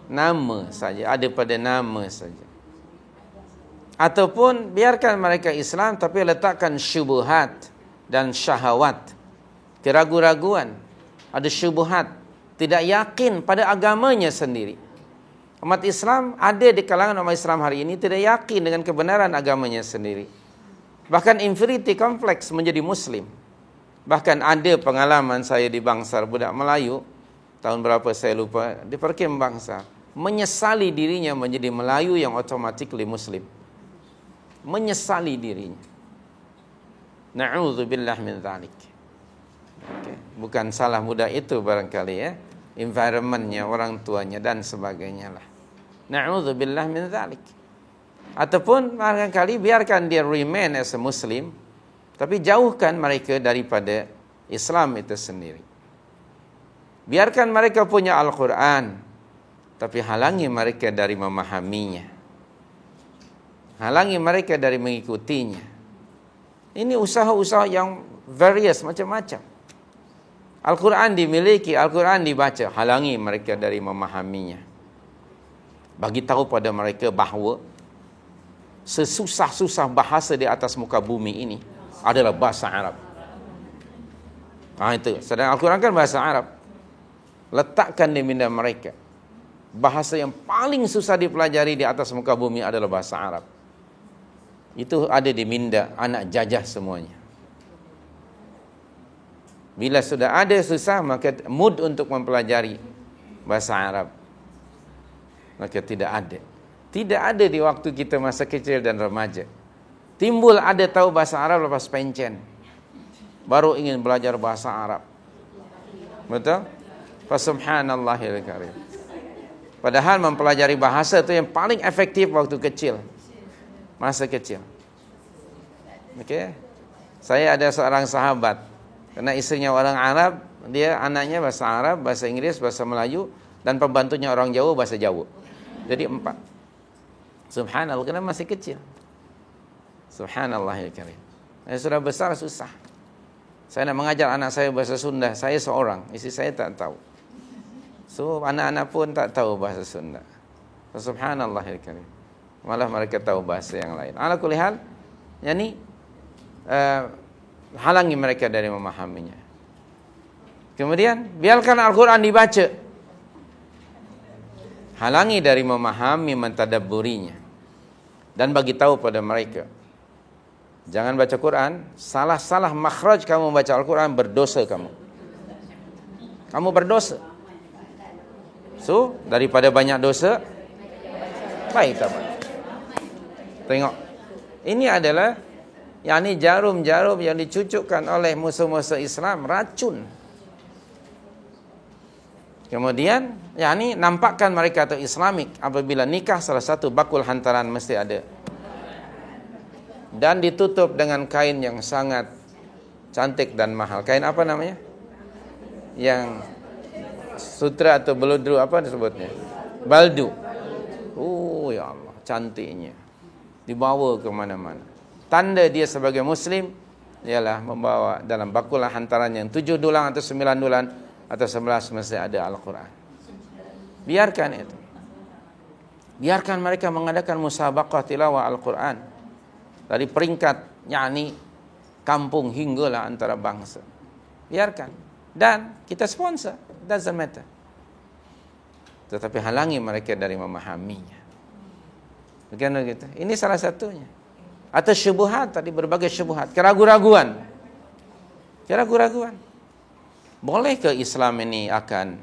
nama saja, ada pada nama saja. Ataupun biarkan mereka Islam tapi letakkan syubhat dan syahwat, keraguan-raguan, ada syubhat, tidak yakin pada agamanya sendiri. Umat Islam ada di kalangan umat Islam hari ini tidak yakin dengan kebenaran agamanya sendiri. Bahkan inferiority complex menjadi Muslim. Bahkan ada pengalaman saya di Bangsar, budak Melayu, tahun berapa saya lupa, di Perkim Bangsar, menyesali dirinya menjadi Melayu yang automatically Muslim. Menyesali dirinya. Na'udzubillah min dzalik. Okay. Bukan salah budak itu barangkali ya, environmentnya, orang tuanya dan sebagainya lah. Na'udzubillah min dzalik. Ataupun barangkali biarkan dia remain as a Muslim, tapi jauhkan mereka daripada Islam itu sendiri. Biarkan mereka punya Al-Quran, tapi halangi mereka dari memahaminya. Halangi mereka dari mengikutinya. Ini usaha-usaha yang various, macam-macam. Al-Quran dimiliki, Al-Quran dibaca, halangi mereka dari memahaminya. Bagi tahu pada mereka bahawa sesusah-susah bahasa di atas muka bumi ini adalah bahasa Arab. Itu. Sedang Al-Quran kan bahasa Arab. Letakkan di minda mereka, bahasa yang paling susah dipelajari di atas muka bumi adalah bahasa Arab. Itu ada di minda anak jajah semuanya. Bila sudah ada susah, maka mood untuk mempelajari bahasa Arab maka tidak ada. Tidak ada di waktu kita masa kecil dan remaja. Timbul ada tahu bahasa Arab lepas pencen, baru ingin belajar bahasa Arab. Betul? Fasubhanallahil karim. Padahal mempelajari bahasa itu yang paling efektif waktu kecil. Masa kecil. Okey. Saya ada seorang sahabat, karena istrinya orang Arab, dia anaknya bahasa Arab, bahasa Inggris, bahasa Melayu, dan pembantunya orang Jawa, bahasa Jawa. Jadi 4. Subhanallah, karena masih kecil. Subhanallahil karim. Sudah besar susah. Saya nak mengajar anak saya bahasa Sunda, saya seorang, istri saya tak tahu. So anak-anak pun tak tahu bahasa Sunda. Subhanallahil karim. Malah mereka tahu bahasa yang lain. Ala kulli hal, yani halangi mereka dari memahaminya. Kemudian biarkan Al-Quran dibaca, halangi dari memahami, mentadabburinya, dan bagi tahu pada mereka, jangan baca Quran salah-salah makhraj kamu baca Al-Quran, berdosa kamu berdosa. So daripada banyak dosa, baik tak baik. Tengok, ini adalah yakni jarum-jarum yang dicucukkan oleh musuh-musuh Islam, racun. Kemudian yakni nampakkan mereka atau Islamik, apabila nikah salah satu bakul hantaran mesti ada, dan ditutup dengan kain yang sangat cantik dan mahal. Kain apa namanya? Yang sutra atau beludru, apa disebutnya? Baldu. Oh ya Allah, cantiknya. Dibawa ke mana-mana. Tanda dia sebagai Muslim ialah membawa dalam bakulah hantaran yang 7 dulang atau 9 dulang atau 11 mesti ada Al-Quran. Biarkan itu. Biarkan mereka mengadakan musabaqah tilawah Al-Quran dari peringkat yakni kampung hinggalah antara bangsa. Biarkan. Dan kita sponsor, doesn't matter. Tetapi halangi mereka dari memahaminya. Bagaimana gitu? Ini salah satunya. Atau syubhat tadi, berbagai syubhat, keraguan-raguan. Boleh ke Islam ini akan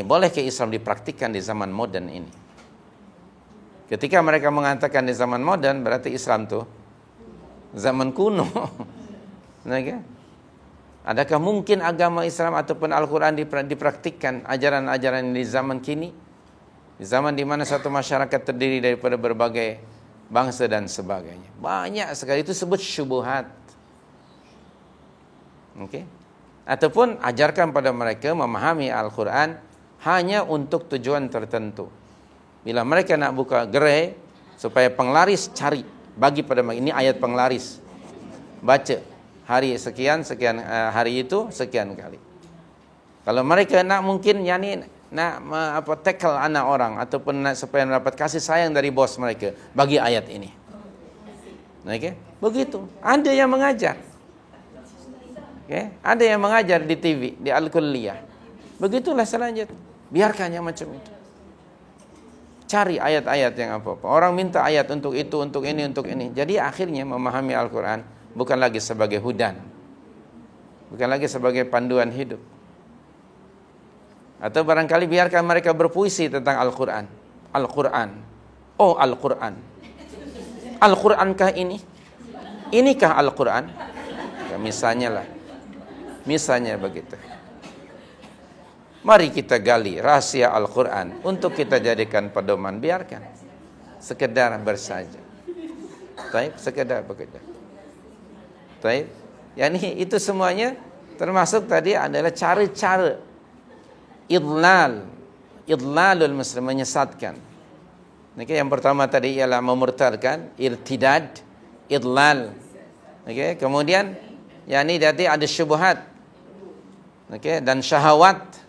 boleh ke Islam dipraktikkan di zaman moden ini? Ketika mereka mengatakan di zaman moden, berarti Islam tuh zaman kuno. Adakah mungkin agama Islam ataupun Al-Quran dipraktikkan ajaran-ajaran di zaman kini? Di zaman di mana satu masyarakat terdiri daripada berbagai bangsa dan sebagainya. Banyak sekali, itu sebut syubhat. Okey. Ataupun ajarkan pada mereka memahami Al-Quran hanya untuk tujuan tertentu. Bila mereka nak buka gerai supaya penglaris cari, bagi pada mereka, ini ayat penglaris. Baca hari sekian hari itu sekian kali. Kalau mereka nak mungkin nak tackle anak orang ataupun nak supaya mendapat kasih sayang dari bos mereka, bagi ayat ini. Okey, begitu. Ada yang mengajar. Okey, ada yang mengajar di TV, di Al-Kulliyah. Begitulah selanjutnya. Biarkan yang macam itu. Cari ayat-ayat yang apa-apa. Orang minta ayat untuk itu, untuk ini, untuk ini. Jadi akhirnya memahami Al-Quran bukan lagi sebagai hudan, bukan lagi sebagai panduan hidup. Atau barangkali biarkan mereka berpuisi tentang Al-Quran. Al-Quran. Oh Al-Quran. Al-Qurankah ini? Inikah Al-Quran? Ya, misalnya begitu. Mari kita gali rahasia Al-Quran untuk kita jadikan pedoman. Biarkan. Sekedar bersaja. Baik, sekedar begitu. Baik. Yani itu semuanya termasuk tadi adalah cara-cara idlalul muslim, menyesatkan. Okey, yang pertama tadi ialah memurtadkan, irtidad, idlal. Okey, kemudian tadi ada syubhat. Okey, dan syahwat.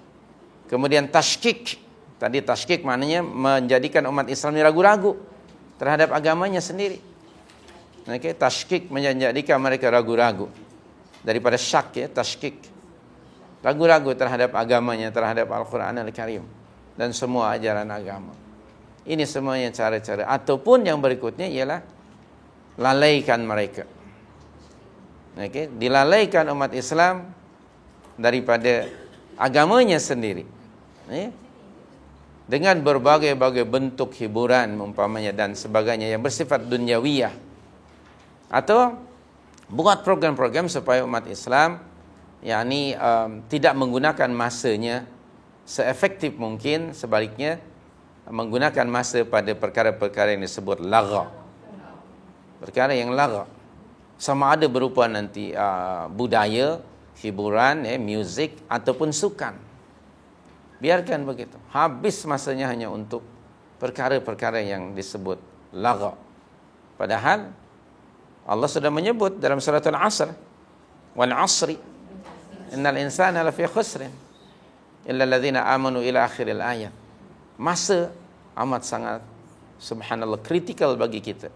Kemudian tashkik. Tadi tashkik maknanya menjadikan umat Islam ini ragu-ragu terhadap agamanya sendiri. Okey, tashkik menjadikan mereka ragu-ragu. Daripada syak, tashkik. Ragu-ragu terhadap agamanya, terhadap Al-Quran Al-Karim dan semua ajaran agama. Ini semuanya cara-cara. Ataupun yang berikutnya ialah lalaikan mereka. Okay? Dilalaikan umat Islam daripada agamanya sendiri. Dengan berbagai-bagai bentuk hiburan umpamanya dan sebagainya yang bersifat dunyawiyah. Atau buat program-program supaya umat Islam yakni tidak menggunakan masanya seefektif mungkin, sebaliknya menggunakan masa pada perkara-perkara yang disebut lagha. Perkara yang lagha sama ada berupa nanti budaya, hiburan, muzik ataupun sukan. Biarkan begitu. Habis masanya hanya untuk perkara-perkara yang disebut lagha. Padahal Allah sudah menyebut dalam surah Al-Asr, wal 'asri innal insana lafi khusrin illa alladhina amanu ila akhiril ayat. Masa amat sangat subhanallah kritikal bagi kita.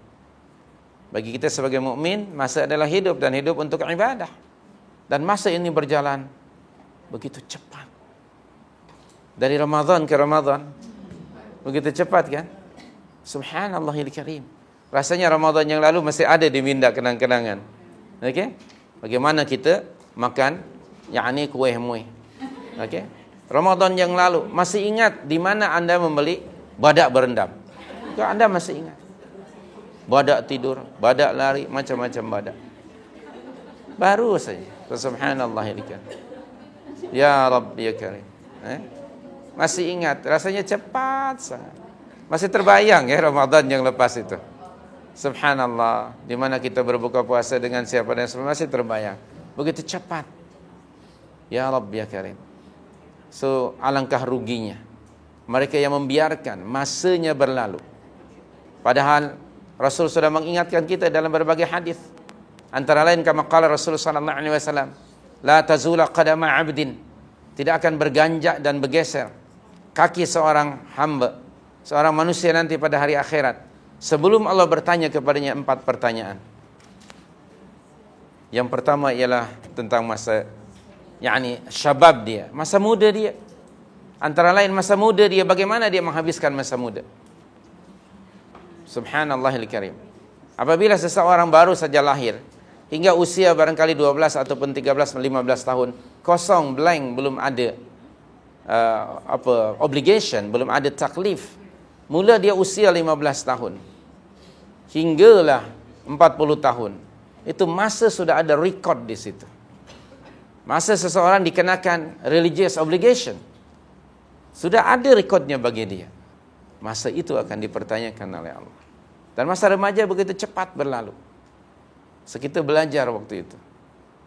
Bagi kita sebagai mukmin, masa adalah hidup dan hidup untuk ibadah. Dan masa ini berjalan begitu cepat. Dari Ramadan ke Ramadan begitu cepat kan? Subhanallahil karim. Rasanya Ramadan yang lalu masih ada di minda kenang-kenangan. Okey? Bagaimana kita makan yakni kuih-muih. Okey? Ramadan yang lalu masih ingat di mana Anda membeli badak berendam? Kalau Anda masih ingat. Badak tidur, badak lari, macam-macam badak. Baru saja. Subhanallahil karim. Ya Rabbi ya Karim. Masih ingat, rasanya cepat sangat. Masih terbayang ya Ramadan yang lepas itu. Subhanallah, di mana kita berbuka puasa dengan siapa dan semua masih terbayang. Begitu cepat. Ya Rabbi ya Karim. So, alangkah ruginya mereka yang membiarkan masanya berlalu. Padahal Rasul sudah mengingatkan kita dalam berbagai hadis. Antara lain kama qala Rasul sallallahu alaihi wasallam, la tazula qadama 'abdin. Tidak akan berganjak dan bergeser kaki seorang hamba, seorang manusia nanti pada hari akhirat, sebelum Allah bertanya kepadanya 4 pertanyaan. Yang pertama ialah tentang masa yakni syabab dia, masa muda dia. Antara lain masa muda dia, bagaimana dia menghabiskan masa muda. Subhanallahil karim. Apabila seseorang baru saja lahir hingga usia barangkali 12 ataupun 13 15 tahun, kosong, blank, belum ada obligation, belum ada taklif. Mula dia usia 15 tahun hinggalah 40 tahun. Itu masa sudah ada record di situ. Masa seseorang dikenakan religious obligation. Sudah ada rekodnya bagi dia. Masa itu akan dipertanyakan oleh Allah. Dan masa remaja begitu cepat berlalu. Kita belajar waktu itu.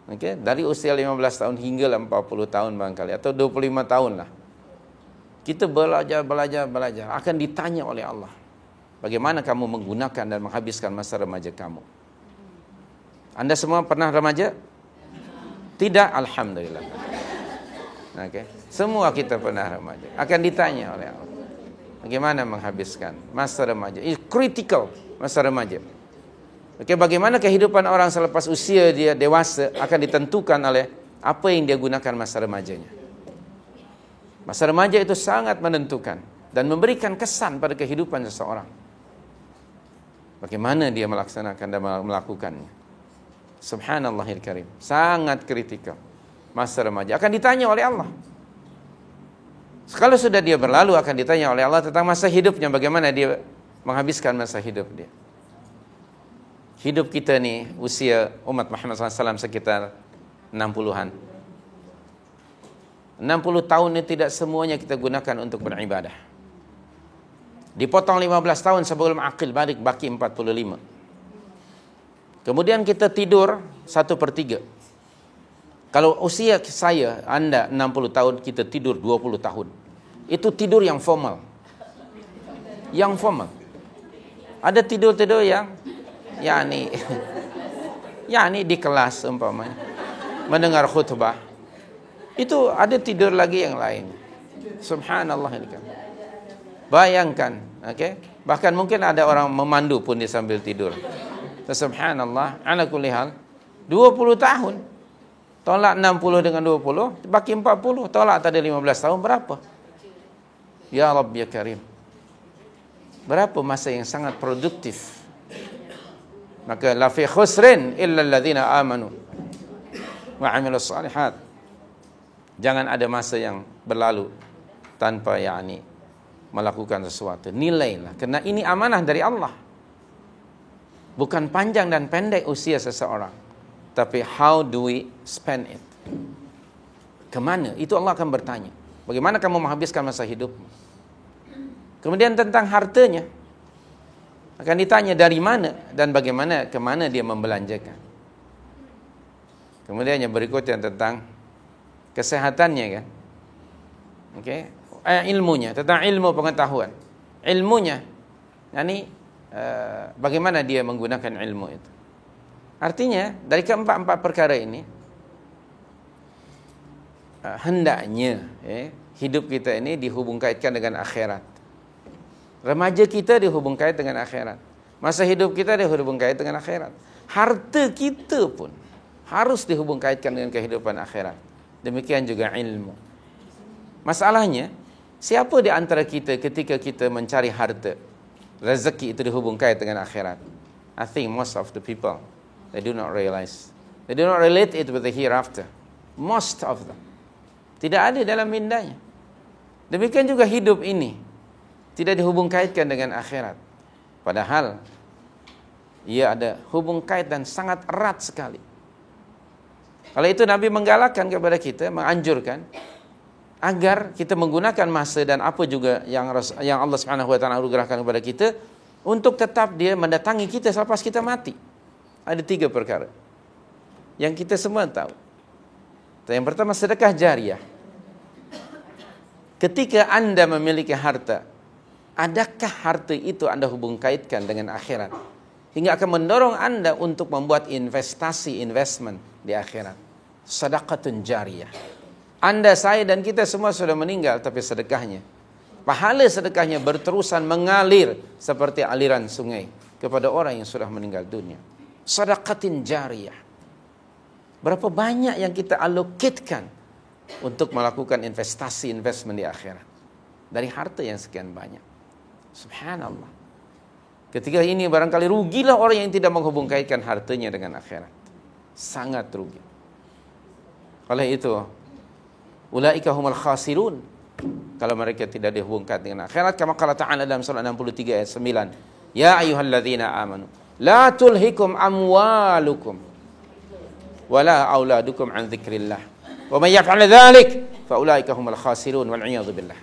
Okay? Dari usia 15 tahun hingga 40 tahun barangkali, atau 25 tahun lah. Kita belajar. Akan ditanya oleh Allah. Bagaimana kamu menggunakan dan menghabiskan masa remaja kamu? Anda semua pernah remaja? Tidak? Alhamdulillah. Okay? Semua kita pernah remaja. Akan ditanya oleh Allah. Bagaimana menghabiskan masa remaja? It's critical, masa remaja. Okey, bagaimana kehidupan orang selepas usia dia dewasa akan ditentukan oleh apa yang dia gunakan masa remajanya. Masa remaja itu sangat menentukan dan memberikan kesan pada kehidupan seseorang. Bagaimana dia melaksanakan dan melakukannya. Subhanallahil karim. Sangat kritikal. Masa remaja akan ditanya oleh Allah. Kalau sudah dia berlalu akan ditanya oleh Allah tentang masa hidupnya, bagaimana dia menghabiskan masa hidup dia. Hidup kita ni usia umat Muhammad SAW sekitar 60-an. 60 tahun ini tidak semuanya kita gunakan untuk beribadah. Dipotong 15 tahun sebelum akil balik, baki 45. Kemudian kita tidur 1/3. Kalau usia saya, Anda 60 tahun, kita tidur 20 tahun. Itu tidur yang formal. Yang formal. Ada tidur-tidur yang yakni di kelas umpamanya mendengar khutbah. Itu ada tidur lagi yang lain. Subhanallah. Bayangkan, bahkan mungkin ada orang memandu pun dia sambil tidur. Subhanallah, ala kulli hal 20 tahun. Tolak 60 dengan 20, baki 40. Tolak tadi 15 tahun, berapa? Ya Rabbi ya Karim. Berapa masa yang sangat produktif? Maka la fi khusrin illa alladhina amanu wa 'amilus shalihat. Jangan ada masa yang berlalu tanpa yakni melakukan sesuatu. Nilailah, karena ini amanah dari Allah. Bukan panjang dan pendek usia seseorang, tapi how do we spend it? Kemana? Itu Allah akan bertanya. Bagaimana kamu menghabiskan masa hidupmu? Kemudian tentang hartanya, akan ditanya dari mana dan bagaimana, kemana dia membelanjakan. Kemudian yang berikutnya tentang kesehatannya kan. Okey. Ilmunya, tentang ilmu pengetahuan. Ilmunya, bagaimana dia menggunakan ilmu itu. Artinya, dari keempat-empat perkara ini, hendaknya hidup kita ini dihubung-kaitkan dengan akhirat. Remaja kita dihubung-kait dengan akhirat. Masa hidup kita dihubung-kait dengan akhirat. Harta kita pun harus dihubung-kaitkan dengan kehidupan akhirat. Demikian juga ilmu. Masalahnya, siapa di antara kita ketika kita mencari harta, rezeki itu dihubung-kait dengan akhirat? I think most of the people, they do not realize. They do not relate it with the hereafter. Most of them. Tidak ada dalam mindanya. Demikian juga hidup ini tidak dihubung-kaitkan dengan akhirat. Padahal ia ada hubung kait dan sangat erat sekali. Kalau itu Nabi menggalakkan kepada kita, menganjurkan agar kita menggunakan masa dan apa juga yang Allah Subhanahu wa taala anugerahkan kepada kita untuk tetap dia mendatangi kita selepas kita mati. Ada 3 perkara yang kita semua tahu. Yang pertama, sedekah jariah. Ketika Anda memiliki harta, adakah harta itu Anda hubung-kaitkan dengan akhirat? Hingga akan mendorong Anda untuk membuat investment di akhirat. Sedekatun jariyah. Anda, saya dan kita semua sudah meninggal, tapi sedekahnya, pahala sedekahnya berterusan mengalir seperti aliran sungai kepada orang yang sudah meninggal dunia. Sedekatin jariyah. Berapa banyak yang kita allocate-kan untuk melakukan investment di akhirat dari harta yang sekian banyak. Subhanallah. Ketika ini barangkali rugilah orang yang tidak menghubung-kaitkan hartanya dengan akhirat. Sangat rugi. Oleh itu, ulaika humul khasirun. Kalau mereka tidak dihubungkan dengan akhirat, kama qala ta'ala dalam surah 63 ayat 9. Ya ayyuhalladzina amanu, la tulhikum amwalukum wala auladukum an dzikrillah. Wa may yaf'al dzalik fa ulaika humul khasirun wal 'iyadzu billah.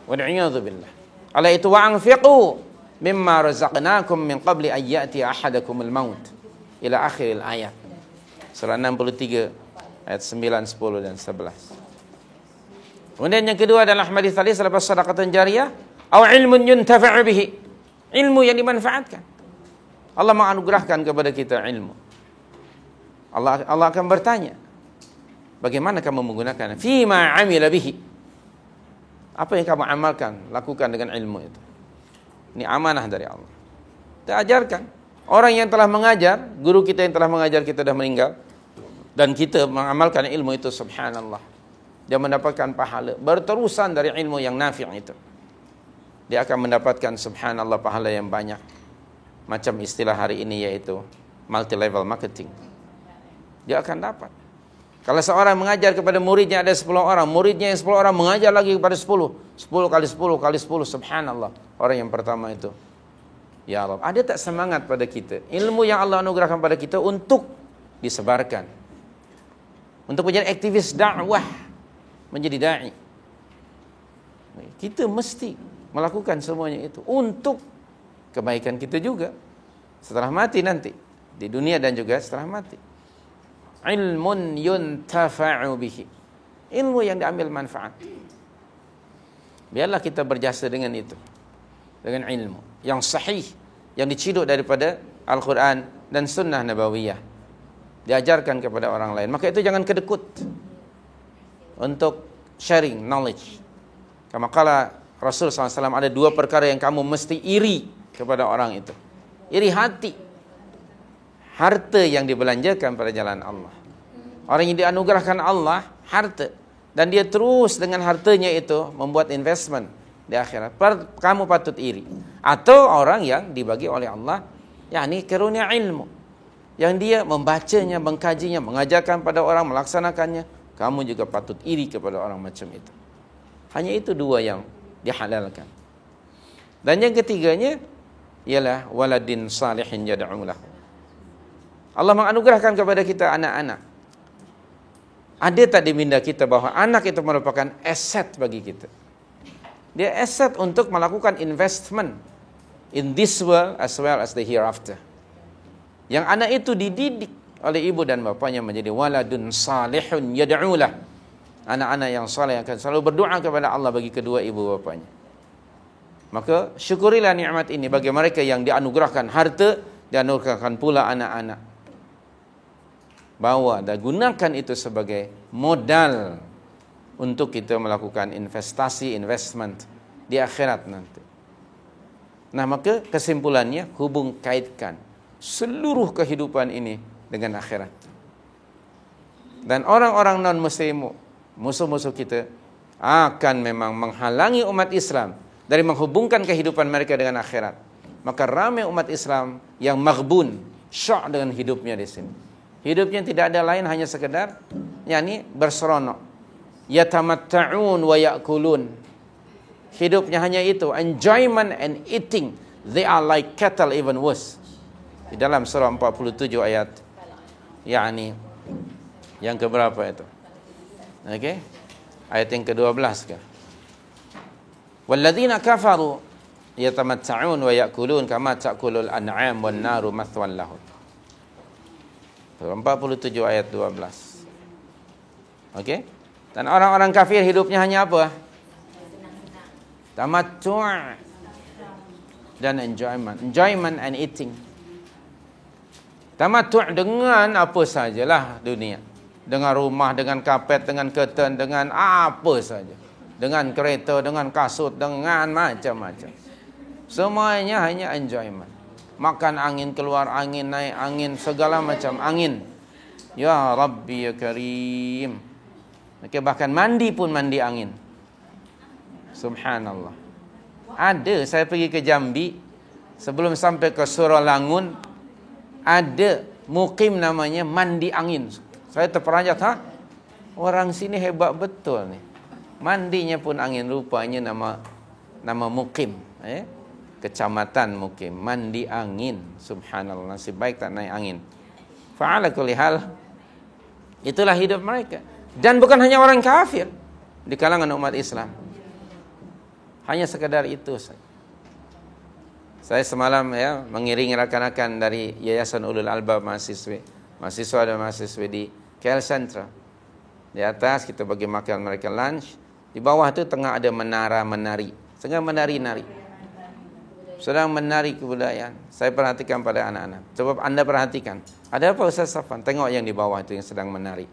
Wal 'iyadzu billah. Ala itu wa anfiqu mimma razaqnakum min qabli an ya'ti ahadakumul maut ila akhiril ayat. Surah 63 ayat 9, 10 dan 11. Kemudian yang kedua adalah hadis tadi selepas sedekah jariyah, au ilmun yuntafa'u bihi. Ilmu yang dimanfaatkan. Allah menganugerahkan kepada kita ilmu. Allah akan bertanya, bagaimana kamu menggunakan fima 'amila bihi? Apa yang kamu amalkan, lakukan dengan ilmu itu? Ini amanah dari Allah. Kita ajarkan. Orang yang telah mengajar, guru kita yang telah mengajar kita sudah meninggal, dan kita mengamalkan ilmu itu, subhanallah, dia mendapatkan pahala berterusan dari ilmu yang nafi' itu. Dia akan mendapatkan subhanallah pahala yang banyak. Macam istilah hari ini yaitu multi level marketing. Dia akan dapat. Kalau seorang mengajar kepada muridnya ada 10 orang, muridnya yang 10 orang mengajar lagi kepada 10 kali 10 kali 10, subhanallah. Orang yang pertama itu, ya Allah, ada tak semangat pada kita? Ilmu yang Allah anugerahkan pada kita untuk disebarkan, untuk menjadi aktivis dakwah, menjadi da'i. Kita mesti melakukan semuanya itu untuk kebaikan kita juga setelah mati nanti, di dunia dan juga setelah mati. Ilmun yuntafa'u bihi. Ilmu yang diambil manfaat. Biarlah kita berjasa dengan itu. Dengan ilmu yang sahih, yang diciduk daripada Al-Quran dan Sunnah Nabawiyah. Diajarkan kepada orang lain. Maka itu jangan kedekut untuk sharing knowledge. Kama qala Rasul SAW, ada 2 perkara yang kamu mesti iri kepada orang itu. Iri hati. Harta yang dibelanjakan pada jalan Allah. Orang yang dianugerahkan Allah harta, dan dia terus dengan hartanya itu membuat investment di akhirat, kamu patut iri. Atau orang yang dibagi oleh Allah, yakni karunia ilmu, yang dia membacanya, mengkajinya, mengajarkan pada orang, melaksanakannya, kamu juga patut iri kepada orang macam itu. Hanya itu 2 yang dihalalkan. Dan yang ketiganya ialah waladin salihin yad'u lahu. Allah menganugerahkan kepada kita anak-anak. Ada tak di minda kita bahwa anak itu merupakan aset bagi kita? Dia aset untuk melakukan investment in this world as well as the hereafter. Yang anak itu dididik oleh ibu dan bapanya menjadi waladun salihun yad'ulah. Anak-anak yang saleh akan selalu berdoa kepada Allah bagi kedua ibu bapanya. Maka syukurilah nikmat ini bagi mereka yang dianugerahkan harta, dianugerahkan pula anak-anak. Bawa dan gunakan itu sebagai modal untuk kita melakukan investment di akhirat nanti. Nah, maka kesimpulannya kaitkan seluruh kehidupan ini dengan akhirat. Dan orang-orang non-muslim, musuh-musuh kita, akan memang menghalangi umat Islam dari menghubungkan kehidupan mereka dengan akhirat. Maka ramai umat Islam yang maghbun, syok dengan hidupnya di sini. Hidupnya tidak ada lain hanya sekedar berseronok. Yatamatta'un wa ya'kulun. Hidupnya hanya itu, enjoyment and eating. They are like cattle, even worse. Di dalam surah 47 ayat yang keberapa itu? Okey. Ayat yang ke-12 ke? Walladzina kafaru yatamatta'un wa ya'kulun kama ta'kulul an'am wan naru mathwan lahum. 47 ayat 12. Okey? Dan orang-orang kafir hidupnya hanya apa? Tamattu' dan enjoyment and eating. Tamattu' dengan apa sajalah dunia. Dengan rumah, dengan kapet, dengan curtain, dengan apa saja. Dengan kereta, dengan kasut, dengan macam-macam. Semuanya hanya enjoyment. Makan angin, keluar angin, naik angin, segala macam angin. Ya Rabbi ya Karim. Maka bahkan mandi pun mandi angin. Subhanallah. Ada, saya pergi ke Jambi, sebelum sampai ke Suralangun, ada mukim namanya mandi angin. Saya terperanjat, orang sini hebat betul nih. Mandinya pun angin, rupanya nama mukim, kecamatan mukim, mandi angin. Subhanallah, nasib baik tak naik angin. Fa'ala kulli hal, itulah hidup mereka. Dan bukan hanya orang kafir di kalangan umat Islam. Hanya sekadar itu saja. Saya semalam mengiringi rakan-rakan dari Yayasan Ulul Albab mahasiswa dan mahasiswi di KL Central. Di atas kita bagi makan mereka lunch. Di bawah itu tengah ada menara menari. Sedang menari-nari. Sedang menari kebudayaan. Saya perhatikan pada anak-anak. Coba anda perhatikan. Ada apa Ustaz Safwan? Tengok yang di bawah itu yang sedang menari.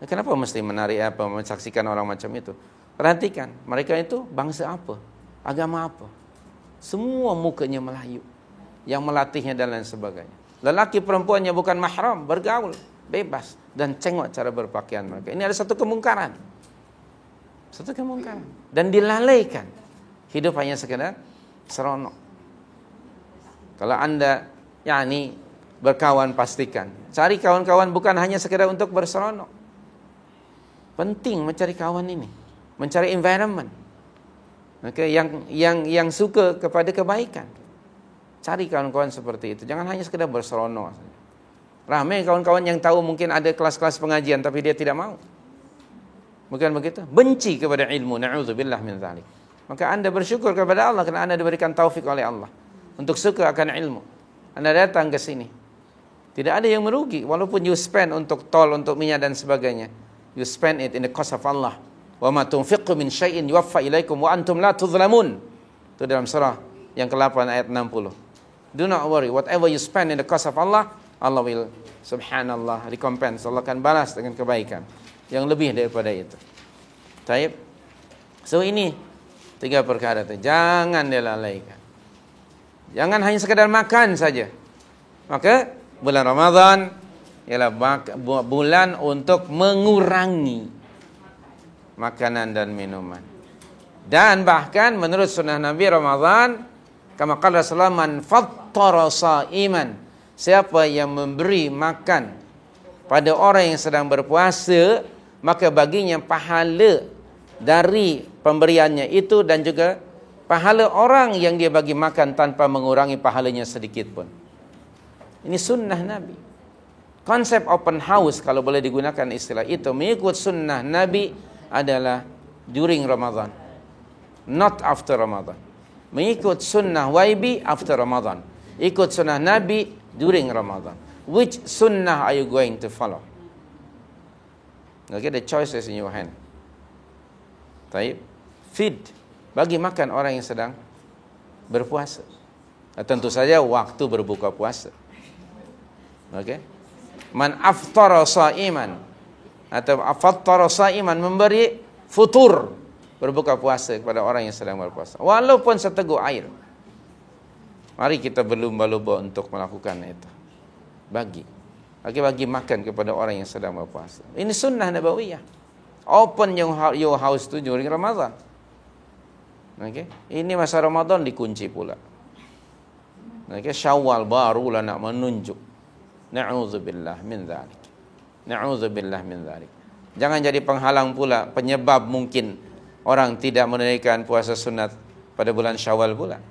Kenapa mesti menari mensaksikan orang macam itu? Perhatikan. Mereka itu bangsa apa? Agama apa? Semua mukanya Melayu. Yang melatihnya dan lain sebagainya. Lelaki perempuannya bukan mahram. Bergaul. Bebas. Dan tengok cara berpakaian mereka. Ini ada satu kemungkaran. Satu kemungkaran. Dan dilalaikan. Hidup hanya sekedar seronok. Kalau anda berkawan, pastikan cari kawan-kawan bukan hanya sekedar untuk berseronok. Penting mencari kawan ini, mencari environment. Yang suka kepada kebaikan. Cari kawan-kawan seperti itu. Jangan hanya sekedar berseronok. Ramai kawan-kawan yang tahu mungkin ada kelas-kelas pengajian tapi dia tidak mau. Bukan begitu? Benci kepada ilmu. Na'udzubillah min dzalik. Maka anda bersyukur kepada Allah kerana anda diberikan taufik oleh Allah untuk suka akan ilmu. Anda datang ke sini. Tidak ada yang merugi walaupun you spend untuk tol, untuk minyak dan sebagainya. You spend it in the cause of Allah. Wa ma tunfiqu min syai'in yuwaffa ilaikum wa antum la tuzlamun. Itu dalam surah yang ke-8 ayat 60. Do not worry, whatever you spend in the cause of Allah, Allah will subhanallah recompense. Allah akan balas dengan kebaikan yang lebih daripada itu. Baik. So ini 3 perkara itu jangan dilalaikan. Jangan hanya sekadar makan saja. Maka bulan Ramadan ialah bulan untuk mengurangi makanan dan minuman. Dan bahkan menurut sunnah Nabi Ramadan, kama qala Rasulullah, man fattara shaiman, siapa yang memberi makan pada orang yang sedang berpuasa, maka baginya pahala dari pemberiannya itu dan juga pahala orang yang dia bagi makan tanpa mengurangi pahalanya sedikit pun. Ini sunnah Nabi. Konsep open house, kalau boleh digunakan istilah itu, mengikut sunnah Nabi adalah during Ramadan, not after Ramadan. Mengikut sunnah YB after Ramadan. Ikut sunnah Nabi during Ramadan. Which sunnah are you going to follow? Okay, the choice is in your hand. Taib. Feed. Bagi makan orang yang sedang berpuasa. Tentu saja waktu berbuka puasa. Okay. Man aftara sa'iman, atau afattara sa'iman, memberi futur, berbuka puasa kepada orang yang sedang berpuasa, walaupun seteguk air. Mari kita berlumba-lumba untuk melakukan itu. Bagi makan kepada orang yang sedang berpuasa. Ini sunnah nabawiyah. Open your house to during Ramadan. Okay. Ini masa Ramadan dikunci pula. Okay. Syawal barulah nak menunjuk. Na'udzubillah min dzalik. Na'udzubillah min dzalik. Jangan jadi penghalang pula, penyebab mungkin orang tidak menunaikan puasa sunat pada bulan Syawal pula.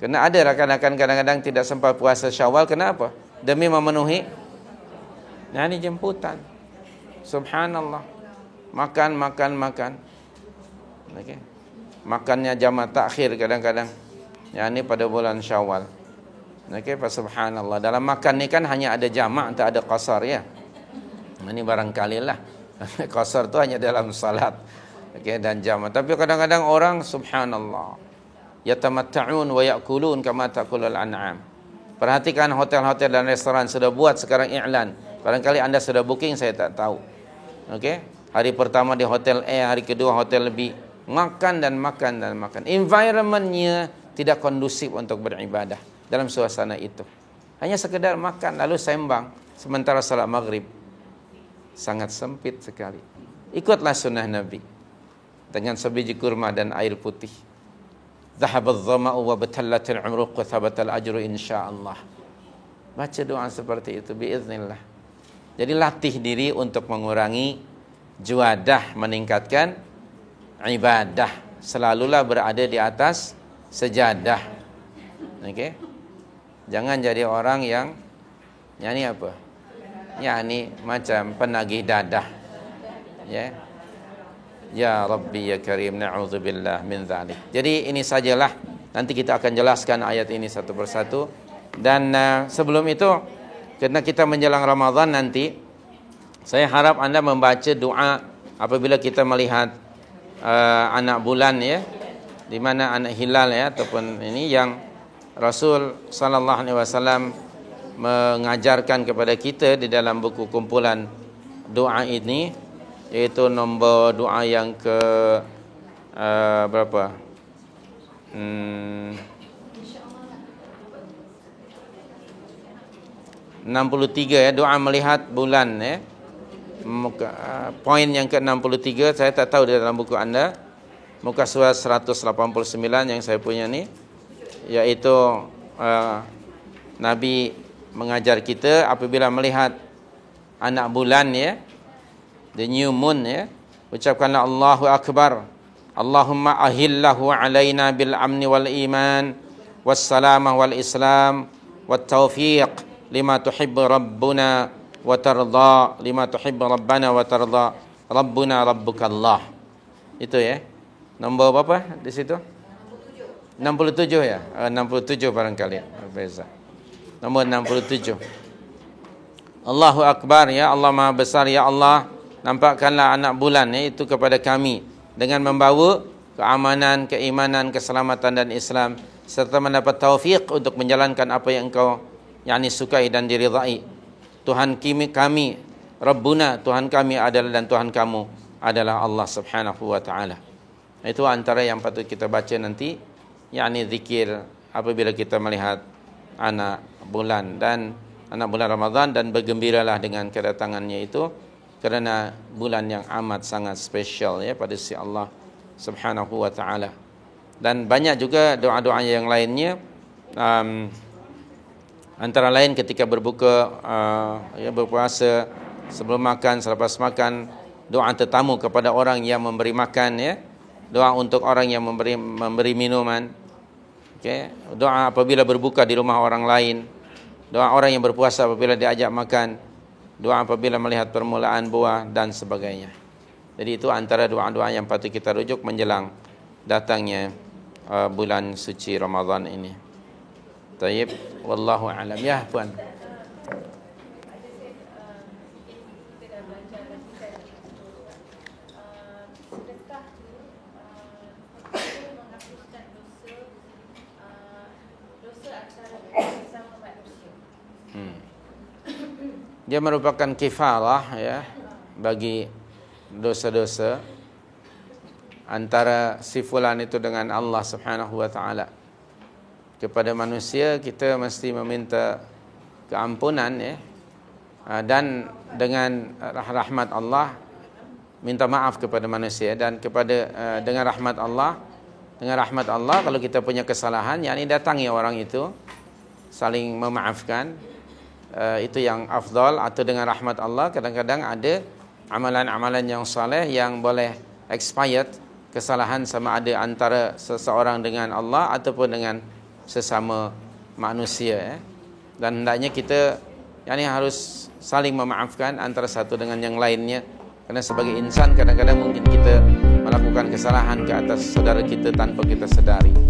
Kerana ada rakan-rakan kadang-kadang tidak sempat puasa Syawal. Kenapa? Demi memenuhi ini jemputan. Subhanallah. Makan. Okay. Makannya jamak takhir kadang-kadang. Ini pada bulan Syawal. Okay, subhanallah. Dalam makan ni kan hanya ada jamak, tak ada qasar ya. Ini barangkali lah. Qasar tu hanya dalam salat. Okay, dan jamak. Tapi kadang-kadang orang subhanallah, yatamatta'un wa ya'kulun kama ta'kulul an'am. Perhatikan hotel-hotel dan restoran sudah buat sekarang iklan. Barangkali anda sudah booking, saya tak tahu. Okay? Hari pertama di hotel A, hari kedua hotel B. Makan dan makan. Environmentnya tidak kondusif untuk beribadah dalam suasana itu. Hanya sekedar makan lalu sembang sementara salat maghrib. Sangat sempit sekali. Ikutlah sunnah Nabi dengan sebiji kurma dan air putih. Dhahabadh dhama'u wa batallatil umruq wa thabatal ajru insyaallah. Baca doa seperti itu biiznillah. Jadi latih diri untuk mengurangi juadah, meningkatkan ibadah. Selalulah berada di atas sejadah. Okey. Jangan jadi orang yang apa? Macam penagih dadah. Ya. Ya Rabbi ya Karim, na'udzubillah min dzalik. Jadi ini sajalah. Nanti kita akan jelaskan ayat ini satu persatu. Dan sebelum itu, karena kita menjelang Ramadan nanti, saya harap anda membaca doa apabila kita melihat anak bulan ya, di mana anak hilal ya, ataupun ini yang Rasul sallallahu alaihi wasallam mengajarkan kepada kita di dalam buku kumpulan doa ini, yaitu nombor doa yang ke berapa? 63 ya, doa melihat bulan ya. Poin yang ke-63 saya tak tahu di dalam buku anda. Muka surat 189 yang saya punya ni, yaitu Nabi mengajar kita apabila melihat anak bulan ya, the new moon ya, ucapkanlah Allahu Akbar. Allahumma ahillahu alaina bil amni wal iman was salamah wal islam wat taufiq lima tuhibbu rabbuna wa tarda, lima tuhibbu rabbana wa tarda, rabbuna rabbukallah. Itu ya. Nombor berapa di situ? 67 ya. 67 barangkali. Beza. Nombor 67. Allahu Akbar ya Allah Maha Besar ya Allah, nampakkanlah anak bulan itu kepada kami dengan membawa keamanan, keimanan, keselamatan dan Islam, serta mendapat taufik untuk menjalankan apa yang Engkau sukai dan diridai. Tuhan kami, Rabbuna, Tuhan kami adalah, dan Tuhan kamu adalah Allah Subhanahu wa taala. Itu antara yang patut kita baca nanti, zikir apabila kita melihat anak bulan Ramadan, dan bergembiralah dengan kedatangannya itu, kerana bulan yang amat sangat spesial ya pada sisi Allah Subhanahu wa taala. Dan banyak juga doa-doa yang lainnya, antara lain ketika berbuka berpuasa, sebelum makan, selepas makan, doa tetamu kepada orang yang memberi makan ya, doa untuk orang yang memberi minuman, doa apabila berbuka di rumah orang lain, doa orang yang berpuasa apabila diajak makan, doa apabila melihat permulaan buah dan sebagainya. Jadi itu antara doa-doa yang patut kita rujuk menjelang datangnya bulan suci Ramadan ini. Taib, wallahu a'lam. Ya, puan. Dia merupakan kifarah ya bagi dosa-dosa antara si fulan itu dengan Allah Subhanahu wa taala. Kepada manusia kita mesti meminta keampunan ya. Dan dengan rahmat Allah minta maaf kepada manusia, dan kepada dengan rahmat Allah kalau kita punya kesalahan yakni datangi orang itu saling memaafkan. Itu yang afdal. Atau dengan rahmat Allah kadang-kadang ada amalan-amalan yang saleh yang boleh expired kesalahan, sama ada antara seseorang dengan Allah ataupun dengan sesama manusia Dan hendaknya kita harus saling memaafkan antara satu dengan yang lainnya, karena sebagai insan kadang-kadang mungkin kita melakukan kesalahan ke atas saudara kita tanpa kita sedari.